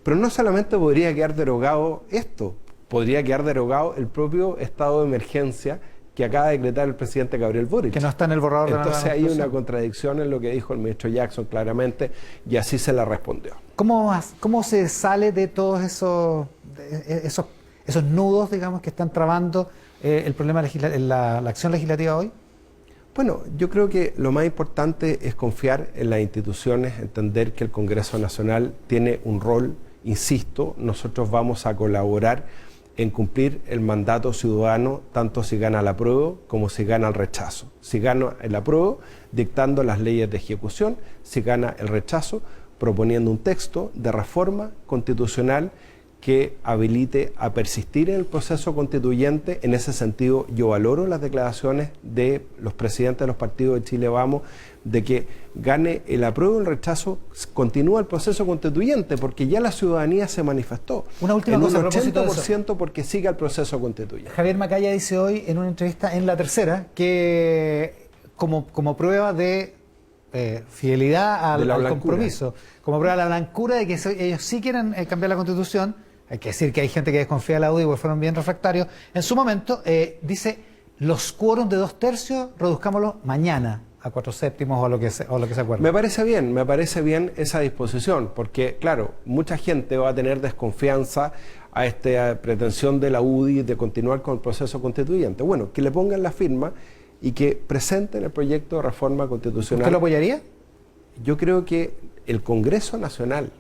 Pero no solamente podría quedar derogado esto, podría quedar derogado el propio estado de emergencia que acaba de decretar el presidente Gabriel Boric. Que no está en el borrador de la Entonces hay Constitución. una contradicción en lo que dijo el ministro Jackson claramente, y así se la respondió. ¿Cómo se sale de todos esos nudos, digamos, que están trabando el problema la acción legislativa hoy? Bueno, yo creo que lo más importante es confiar en las instituciones, entender que el Congreso Nacional tiene un rol, insisto, nosotros vamos a colaborar en cumplir el mandato ciudadano, tanto si gana el apruebo como si gana el rechazo. Si gana el apruebo, dictando las leyes de ejecución; si gana el rechazo, proponiendo un texto de reforma constitucional que habilite a persistir en el proceso constituyente. En ese sentido, yo valoro las declaraciones de los presidentes de los partidos de Chile Vamos, de que gane el apruebo o el rechazo, continúa el proceso constituyente, porque ya la ciudadanía se manifestó. Una última cosa a un propósito de 80% porque siga el proceso constituyente. Javier Macaya dice hoy en una entrevista en La Tercera que como prueba de fidelidad al compromiso, como prueba de la blancura de que ellos sí quieren cambiar la Constitución. Hay que decir que hay gente que desconfía de la UDI porque fueron bien refractarios. En su momento dice, los quórums de 2/3 reduzcámoslo mañana a 4/7 o lo que se acuerde. Me parece bien esa disposición, porque claro, mucha gente va a tener desconfianza a esta pretensión de la UDI de continuar con el proceso constituyente. Bueno, que le pongan la firma y que presenten el proyecto de reforma constitucional. ¿Usted lo apoyaría? Yo creo que el Congreso Nacional,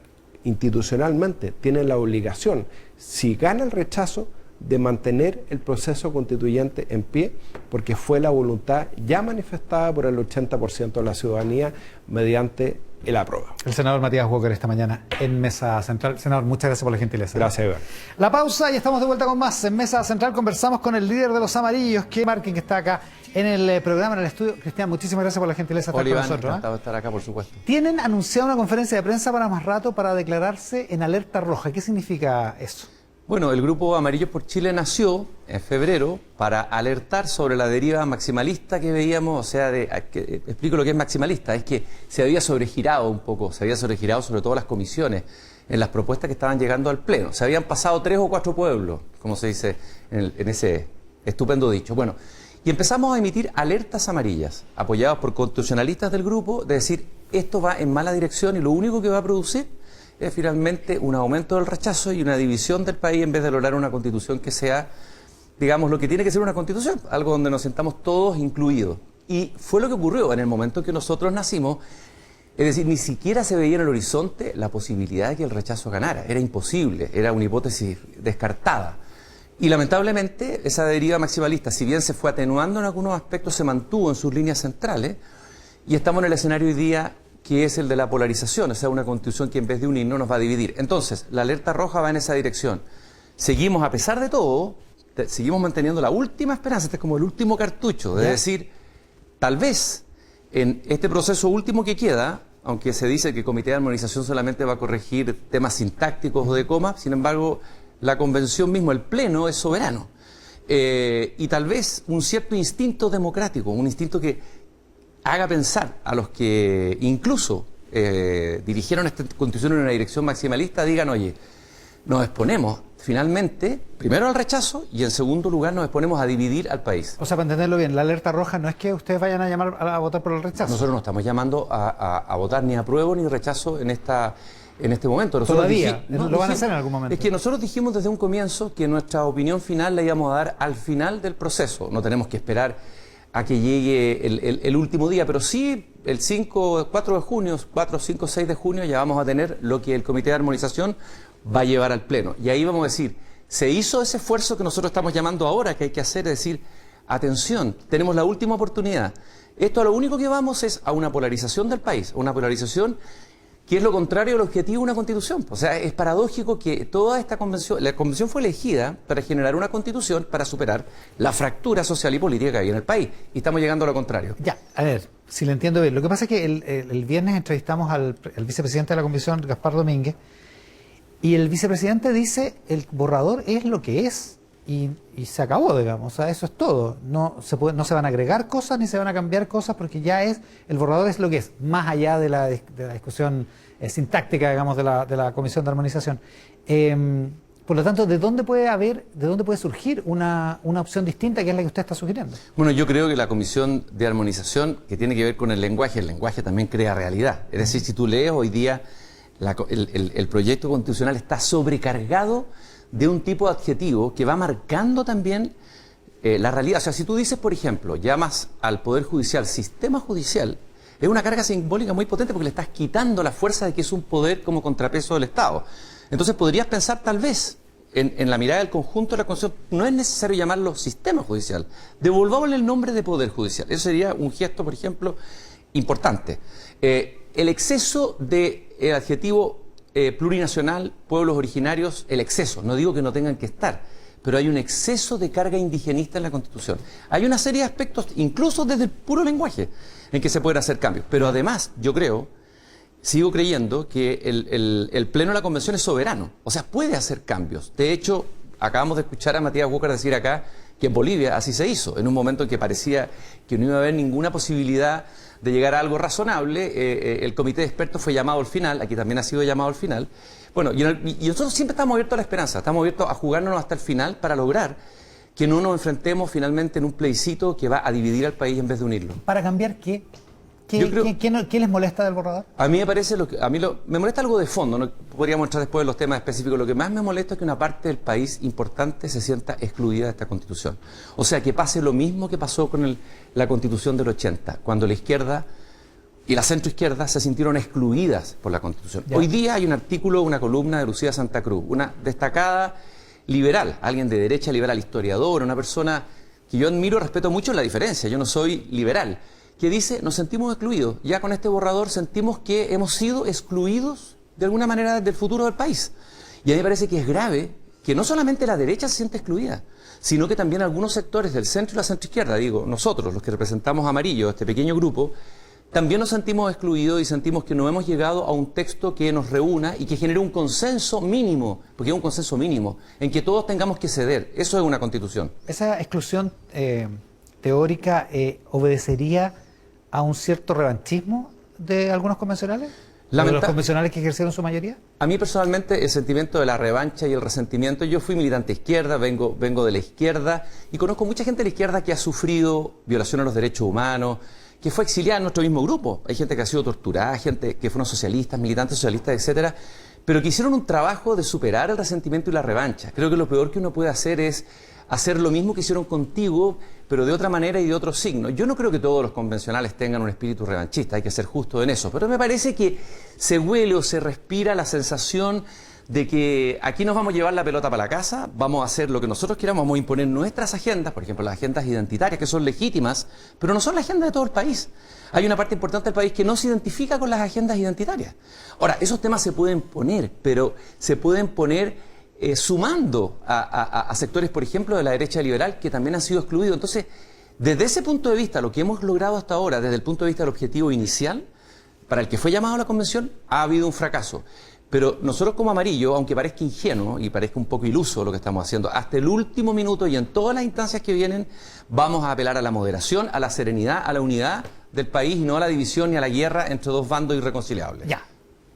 institucionalmente, tiene la obligación, si gana el rechazo, de mantener el proceso constituyente en pie, porque fue la voluntad ya manifestada por el 80% de la ciudadanía mediante el apruebo. El senador Matías Walker esta mañana en Mesa Central. Senador, muchas gracias por la gentileza. Gracias, Iván. La pausa y estamos de vuelta con más. En Mesa Central conversamos con el líder de los amarillos, que Marquen, que está acá en el programa, en el estudio. Cristian, muchísimas gracias por la gentileza de estar con nosotros. Encantado de estar acá, por supuesto. Tienen anunciado una conferencia de prensa para más rato para declararse en alerta roja. ¿Qué significa eso? Bueno, el Grupo Amarillos por Chile nació en febrero para alertar sobre la deriva maximalista que veíamos. O sea, explico lo que es maximalista, es que se había sobregirado un poco, se había sobregirado sobre todo las comisiones en las propuestas que estaban llegando al Pleno. Se habían pasado 3 o 4 pueblos, como se dice en ese estupendo dicho. Bueno, y empezamos a emitir alertas amarillas, apoyados por constitucionalistas del grupo, de decir, esto va en mala dirección y lo único que va a producir es finalmente un aumento del rechazo y una división del país en vez de lograr una constitución que sea, digamos, lo que tiene que ser una constitución, algo donde nos sentamos todos incluidos. Y fue lo que ocurrió en el momento en que nosotros nacimos, es decir, ni siquiera se veía en el horizonte la posibilidad de que el rechazo ganara, era imposible, era una hipótesis descartada. Y lamentablemente esa deriva maximalista, si bien se fue atenuando en algunos aspectos, se mantuvo en sus líneas centrales y estamos en el escenario hoy día que es el de la polarización, o sea, una constitución que en vez de unirnos nos va a dividir. Entonces, la alerta roja va en esa dirección. Seguimos, a pesar de todo, seguimos manteniendo la última esperanza, este es como el último cartucho, de decir, tal vez en este proceso último que queda, aunque se dice que el Comité de Armonización solamente va a corregir temas sintácticos o de coma, sin embargo, la convención mismo, el Pleno, es soberano. Y tal vez un cierto instinto democrático, un instinto que haga pensar a los que incluso dirigieron esta constitución en una dirección maximalista, digan, oye, nos exponemos finalmente, primero al rechazo y en segundo lugar nos exponemos a dividir al país. O sea, para entenderlo bien, la alerta roja no es que ustedes vayan a llamar a votar por el rechazo. Nosotros no estamos llamando a votar ni apruebo ni rechazo en este momento. Todavía, lo van a hacer en algún momento. Es que nosotros dijimos desde un comienzo que nuestra opinión final la íbamos a dar al final del proceso. No tenemos que esperar a que llegue el último día, pero sí el 4 de junio, 4, 5, 6 de junio ya vamos a tener lo que el Comité de Armonización va a llevar al Pleno. Y ahí vamos a decir, se hizo ese esfuerzo que nosotros estamos llamando ahora que hay que hacer, es decir, atención, tenemos la última oportunidad. Esto a lo único que vamos es a una polarización del país, una polarización que es lo contrario al objetivo de una constitución. O sea, es paradójico que toda esta convención, la convención fue elegida para generar una constitución para superar la fractura social y política que hay en el país. Y estamos llegando a lo contrario. Ya, a ver, si lo entiendo bien. Lo que pasa es que el viernes entrevistamos al vicepresidente de la convención, Gaspar Domínguez, y el vicepresidente dice, el borrador es lo que es. Y se acabó, digamos, o sea, eso es todo. No se van a agregar cosas ni se van a cambiar cosas porque ya el borrador es lo que es, más allá de la discusión sintáctica, digamos, de la Comisión de Armonización. Por lo tanto, ¿de dónde puede surgir una opción distinta que es la que usted está sugiriendo? Bueno, yo creo que la Comisión de Armonización, que tiene que ver con el lenguaje también crea realidad. Es decir, si tú lees hoy día, el proyecto constitucional está sobrecargado de un tipo de adjetivo que va marcando también la realidad. O sea, si tú dices, por ejemplo, llamas al Poder Judicial sistema judicial, es una carga simbólica muy potente porque le estás quitando la fuerza de que es un poder como contrapeso del Estado. Entonces podrías pensar tal vez en la mirada del conjunto de la Constitución, no es necesario llamarlo sistema judicial, devolvámosle el nombre de Poder Judicial. Eso sería un gesto, por ejemplo, importante. El exceso del adjetivo plurinacional, pueblos originarios, el exceso, no digo que no tengan que estar, pero hay un exceso de carga indigenista en la Constitución. Hay una serie de aspectos, incluso desde el puro lenguaje, en que se pueden hacer cambios. Pero además, yo sigo creyendo que el Pleno de la Convención es soberano, o sea, puede hacer cambios. De hecho, acabamos de escuchar a Matías Walker decir acá que en Bolivia así se hizo, en un momento en que parecía que no iba a haber ninguna posibilidad de llegar a algo razonable. El comité de expertos fue llamado al final, aquí también ha sido llamado al final. Bueno, y nosotros siempre estamos abiertos a la esperanza, estamos abiertos a jugárnoslo hasta el final para lograr que no nos enfrentemos finalmente en un plebiscito que va a dividir al país en vez de unirlo. ¿Para cambiar qué? ¿Qué les molesta del borrador? A mí me parece, me molesta algo de fondo, no podríamos entrar después en los temas específicos. Lo que más me molesta es que una parte del país importante se sienta excluida de esta Constitución. O sea, que pase lo mismo que pasó con la Constitución del 80, cuando la izquierda y la centroizquierda se sintieron excluidas por la Constitución. Ya. Hoy día hay un artículo, una columna de Lucía Santa Cruz, una destacada liberal, alguien de derecha liberal, historiadora, una persona que yo admiro, respeto mucho en la diferencia, yo no soy liberal, que dice, nos sentimos excluidos, ya con este borrador sentimos que hemos sido excluidos de alguna manera del futuro del país. Y a mí me parece que es grave que no solamente la derecha se siente excluida, sino que también algunos sectores del centro y la centroizquierda, digo, nosotros, los que representamos a Amarillo, este pequeño grupo, también nos sentimos excluidos y sentimos que no hemos llegado a un texto que nos reúna y que genere un consenso mínimo, porque es un consenso mínimo, en que todos tengamos que ceder. Eso es una Constitución. ¿Esa exclusión teórica obedecería a un cierto revanchismo de algunos convencionales? ¿De los convencionales que ejercieron su mayoría? A mí personalmente el sentimiento de la revancha y el resentimiento, yo fui militante izquierda, vengo de la izquierda y conozco mucha gente de la izquierda que ha sufrido violación a los derechos humanos, que fue exiliada en nuestro mismo grupo. Hay gente que ha sido torturada, gente que fueron socialistas, militantes socialistas, etcétera, pero que hicieron un trabajo de superar el resentimiento y la revancha. Creo que lo peor que uno puede hacer es hacer lo mismo que hicieron contigo, pero de otra manera y de otro signo. Yo no creo que todos los convencionales tengan un espíritu revanchista, hay que ser justo en eso, pero me parece que se huele o se respira la sensación de que aquí nos vamos a llevar la pelota para la casa, vamos a hacer lo que nosotros queramos, vamos a imponer nuestras agendas, por ejemplo las agendas identitarias que son legítimas, pero no son la agenda de todo el país. Hay una parte importante del país que no se identifica con las agendas identitarias. Ahora, esos temas se pueden poner, pero se pueden poner sumando a sectores, por ejemplo, de la derecha liberal que también han sido excluidos. Entonces, desde ese punto de vista, lo que hemos logrado hasta ahora, desde el punto de vista del objetivo inicial, para el que fue llamado a la convención, ha habido un fracaso. Pero nosotros como Amarillo, aunque parezca ingenuo y parezca un poco iluso lo que estamos haciendo, hasta el último minuto y en todas las instancias que vienen, vamos a apelar a la moderación, a la serenidad, a la unidad, del país y no a la división ni a la guerra entre dos bandos irreconciliables. Ya,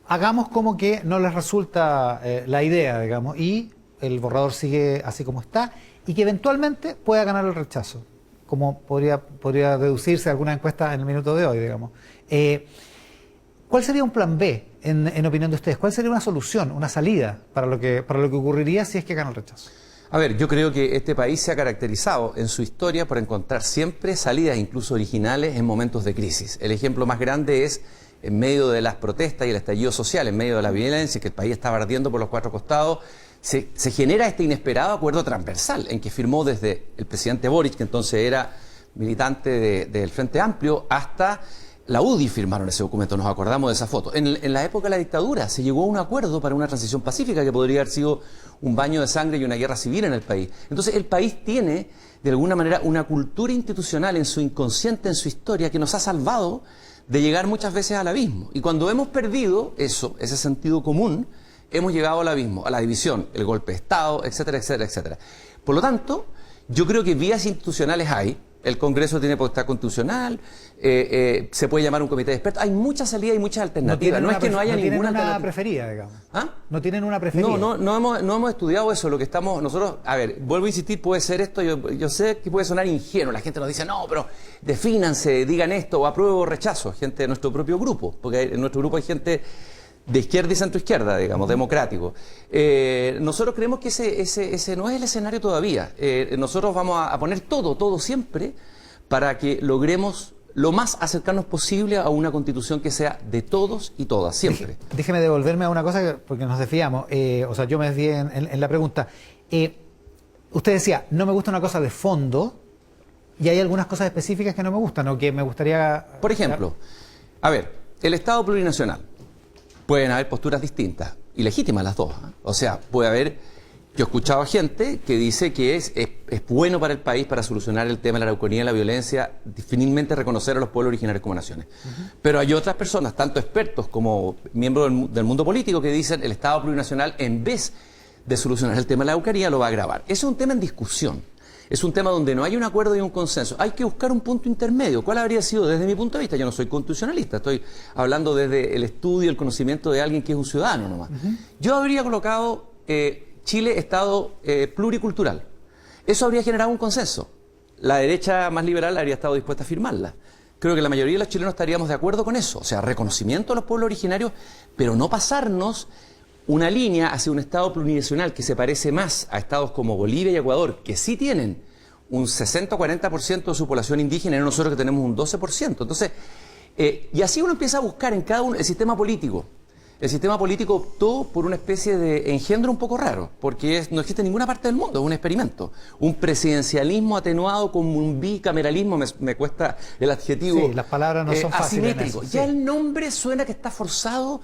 hagamos como que no les resulta la idea, digamos, y el borrador sigue así como está, y que eventualmente pueda ganar el rechazo, como podría deducirse de alguna encuesta en el minuto de hoy, digamos. ¿Cuál sería un plan B, en opinión de ustedes? ¿Cuál sería una solución, una salida para lo que ocurriría si es que gana el rechazo? A ver, yo creo que este país se ha caracterizado en su historia por encontrar siempre salidas, incluso originales, en momentos de crisis. El ejemplo más grande es en medio de las protestas y el estallido social, en medio de la violencia, que el país estaba ardiendo por los cuatro costados, se genera este inesperado acuerdo transversal en que firmó desde el presidente Boric, que entonces era militante del Frente Amplio, hasta la UDI firmaron ese documento, nos acordamos de esa foto. En la época de la dictadura se llegó a un acuerdo para una transición pacífica que podría haber sido un baño de sangre y una guerra civil en el país. Entonces el país tiene, de alguna manera, una cultura institucional en su inconsciente, en su historia, que nos ha salvado de llegar muchas veces al abismo. Y cuando hemos perdido eso, ese sentido común, hemos llegado al abismo, a la división, el golpe de Estado, etcétera, etcétera, etcétera. Por lo tanto, yo creo que vías institucionales hay. El Congreso tiene potestad constitucional, se puede llamar un comité de expertos. Hay muchas salidas y muchas alternativas. No es que no haya ninguna alternativa. Preferida, digamos. ¿Ah? No tienen una preferida. No hemos estudiado eso. Lo que estamos nosotros, a ver, vuelvo a insistir, puede ser esto. Yo sé que puede sonar ingenuo. La gente nos dice, no, pero defínanse, digan esto, o apruebo o rechazo. Gente de nuestro propio grupo, porque en nuestro grupo hay gente de izquierda y centroizquierda, digamos, democrático. Nosotros creemos que ese no es el escenario todavía. Nosotros vamos a poner todo siempre para que logremos lo más acercarnos posible a una constitución que sea de todos y todas, siempre. Déjeme devolverme a una cosa porque nos desviamos. O sea, yo me desvié en la pregunta. Usted decía, no me gusta una cosa de fondo y hay algunas cosas específicas que no me gustan o que me gustaría... Por ejemplo, a ver, el Estado plurinacional. Pueden haber posturas distintas y legítimas las dos. O sea, puede haber... Yo he escuchado a gente que dice que es bueno para el país para solucionar el tema de la Araucanía y la violencia, finalmente reconocer a los pueblos originarios como naciones. Pero hay otras personas, tanto expertos como miembros del mundo político, que dicen el Estado plurinacional, en vez de solucionar el tema de la Araucanía, lo va a agravar. Ese es un tema en discusión. Es un tema donde no hay un acuerdo y un consenso. Hay que buscar un punto intermedio. ¿Cuál habría sido desde mi punto de vista? Yo no soy constitucionalista, estoy hablando desde el estudio, el conocimiento de alguien que es un ciudadano nomás. Yo habría colocado Chile Estado pluricultural. Eso habría generado un consenso. La derecha más liberal habría estado dispuesta a firmarla. Creo que la mayoría de los chilenos estaríamos de acuerdo con eso. O sea, reconocimiento a los pueblos originarios, pero no pasarnos una línea hacia un Estado plurinacional que se parece más a estados como Bolivia y Ecuador, que sí tienen un 60 o 40% de su población indígena, y nosotros que tenemos un 12%. Entonces, y así uno empieza a buscar en cada uno el sistema político. El sistema político optó por una especie de engendro un poco raro, porque no existe en ninguna parte del mundo, es un experimento. Un presidencialismo atenuado con un bicameralismo, me cuesta el adjetivo. Sí, las palabras no son fáciles. Asimétrico. Eso, sí. Ya el nombre suena que está forzado.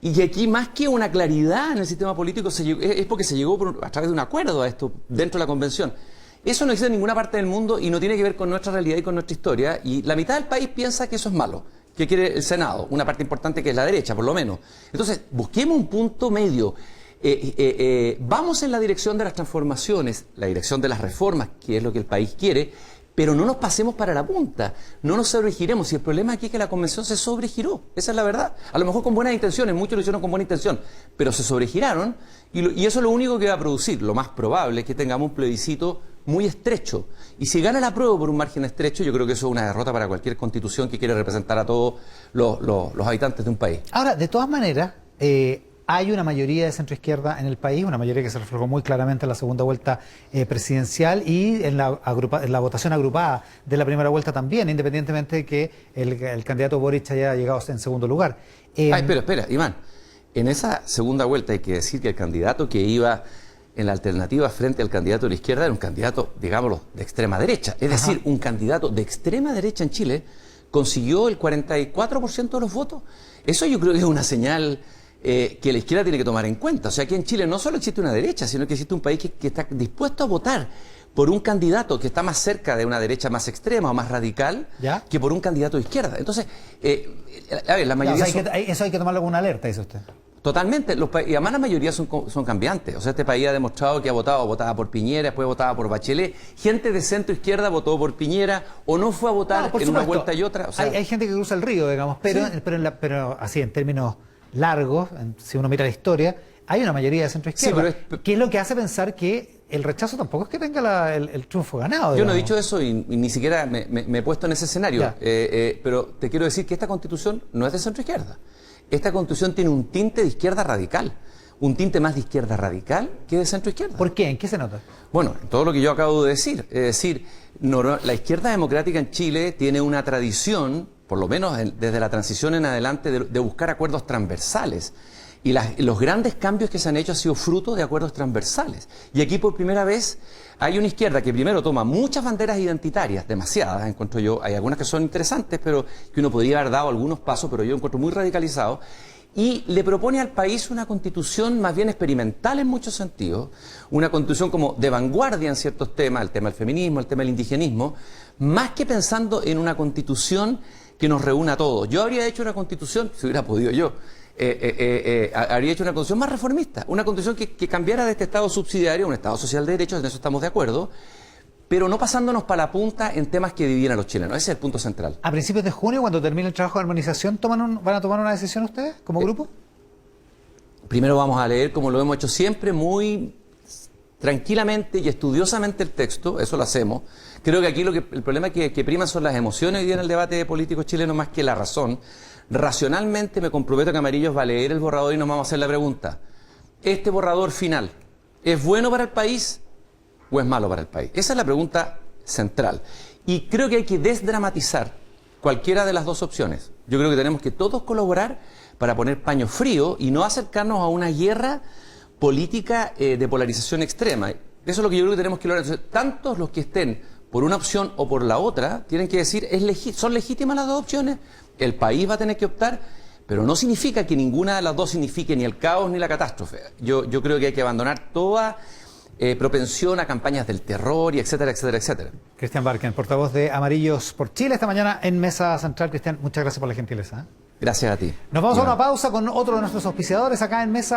Y que aquí, más que una claridad en el sistema político, es porque se llegó a través de un acuerdo a esto dentro de la convención. Eso no existe en ninguna parte del mundo y no tiene que ver con nuestra realidad y con nuestra historia. Y la mitad del país piensa que eso es malo, que quiere el Senado, una parte importante que es la derecha, por lo menos. Entonces, busquemos un punto medio. Vamos en la dirección de las transformaciones, la dirección de las reformas, que es lo que el país quiere, pero no nos pasemos para la punta, no nos sobregiremos. Y el problema aquí es que la convención se sobregiró, esa es la verdad. A lo mejor con buenas intenciones, muchos lo hicieron con buena intención, pero se sobregiraron y eso es lo único que va a producir. Lo más probable es que tengamos un plebiscito muy estrecho. Y si gana el apruebo por un margen estrecho, yo creo que eso es una derrota para cualquier constitución que quiere representar a todos los habitantes de un país. Ahora, de todas maneras, hay una mayoría de centroizquierda en el país, una mayoría que se reflejó muy claramente en la segunda vuelta presidencial y en la votación agrupada de la primera vuelta también, independientemente de que el candidato Boric haya llegado en segundo lugar. Espera, Iván. En esa segunda vuelta hay que decir que el candidato que iba en la alternativa frente al candidato de la izquierda era un candidato, digámoslo, de extrema derecha. Es decir, un candidato de extrema derecha en Chile consiguió el 44% de los votos. Eso yo creo que es una señal que la izquierda tiene que tomar en cuenta. O sea, que en Chile no solo existe una derecha, sino que existe un país que está dispuesto a votar por un candidato que está más cerca de una derecha más extrema o más radical, ¿ya?, que por un candidato de izquierda. Entonces, a ver, la mayoría... eso hay que tomarlo como una alerta, dice usted. Totalmente, y además la mayoría son cambiantes. O sea, este país ha demostrado que votaba por Piñera, después votaba por Bachelet. Gente de centro izquierda votó por Piñera o no fue a votar No, por en una supuesto. vuelta y otra. O sea, hay gente que cruza el río, digamos, pero, Sí. pero así en términos largos, si uno mira la historia, hay una mayoría de centro izquierda. Sí, pero que es lo que hace pensar que el rechazo tampoco es que tenga el triunfo ganado. yo no he digamos. dicho eso y ni siquiera me he puesto en ese escenario. Ya. Pero te quiero decir que esta Constitución no es de centro izquierda. Esta Constitución tiene un tinte de izquierda radical. Un tinte más de izquierda radical que de centro izquierda. ¿Por qué? ¿En qué se nota? Bueno, todo lo que yo acabo de decir. Es decir, la izquierda democrática en Chile tiene una tradición, por lo menos desde la transición en adelante, de buscar acuerdos transversales. Y los grandes cambios que se han hecho han sido fruto de acuerdos transversales. Y aquí por primera vez hay una izquierda que primero toma muchas banderas identitarias, demasiadas, encuentro yo. Hay algunas que son interesantes, pero que uno podría haber dado algunos pasos, pero yo encuentro muy radicalizado. Y le propone al país una constitución más bien experimental en muchos sentidos, una constitución como de vanguardia en ciertos temas, el tema del feminismo, el tema del indigenismo, más que pensando en una constitución que nos reúna a todos. Yo habría hecho una constitución, si hubiera podido yo, habría hecho una constitución más reformista, una constitución que cambiara de este Estado subsidiario a un Estado social de derechos, en eso estamos de acuerdo, pero no pasándonos para la punta en temas que dividían a los chilenos. Ese es el punto central. A principios de junio, cuando termine el trabajo de armonización, ¿van a tomar una decisión ustedes como grupo? Primero vamos a leer, como lo hemos hecho siempre, muy tranquilamente y estudiosamente el texto, eso lo hacemos. Creo que aquí el problema que prima son las emociones hoy día en el debate político chileno más que la razón. Racionalmente me comprometo que Amarillos va a leer el borrador y nos vamos a hacer la pregunta. ¿Este borrador final es bueno para el país o es malo para el país? Esa es la pregunta central. Y creo que hay que desdramatizar cualquiera de las dos opciones. Yo creo que tenemos que todos colaborar para poner paño frío y no acercarnos a una guerra política de polarización extrema. Eso es lo que yo creo que tenemos que lograr. Entonces, tantos los que estén por una opción o por la otra, tienen que decir, ¿son legítimas las dos opciones? El país va a tener que optar, pero no significa que ninguna de las dos signifique ni el caos ni la catástrofe. Yo creo que hay que abandonar toda propensión a campañas del terror y etcétera, etcétera, etcétera. Cristian Barken, portavoz de Amarillos por Chile, esta mañana en Mesa Central. Cristian, muchas gracias por la gentileza. Gracias a ti. Nos vamos a Iván. una pausa con otro de nuestros auspiciadores acá en Mesa.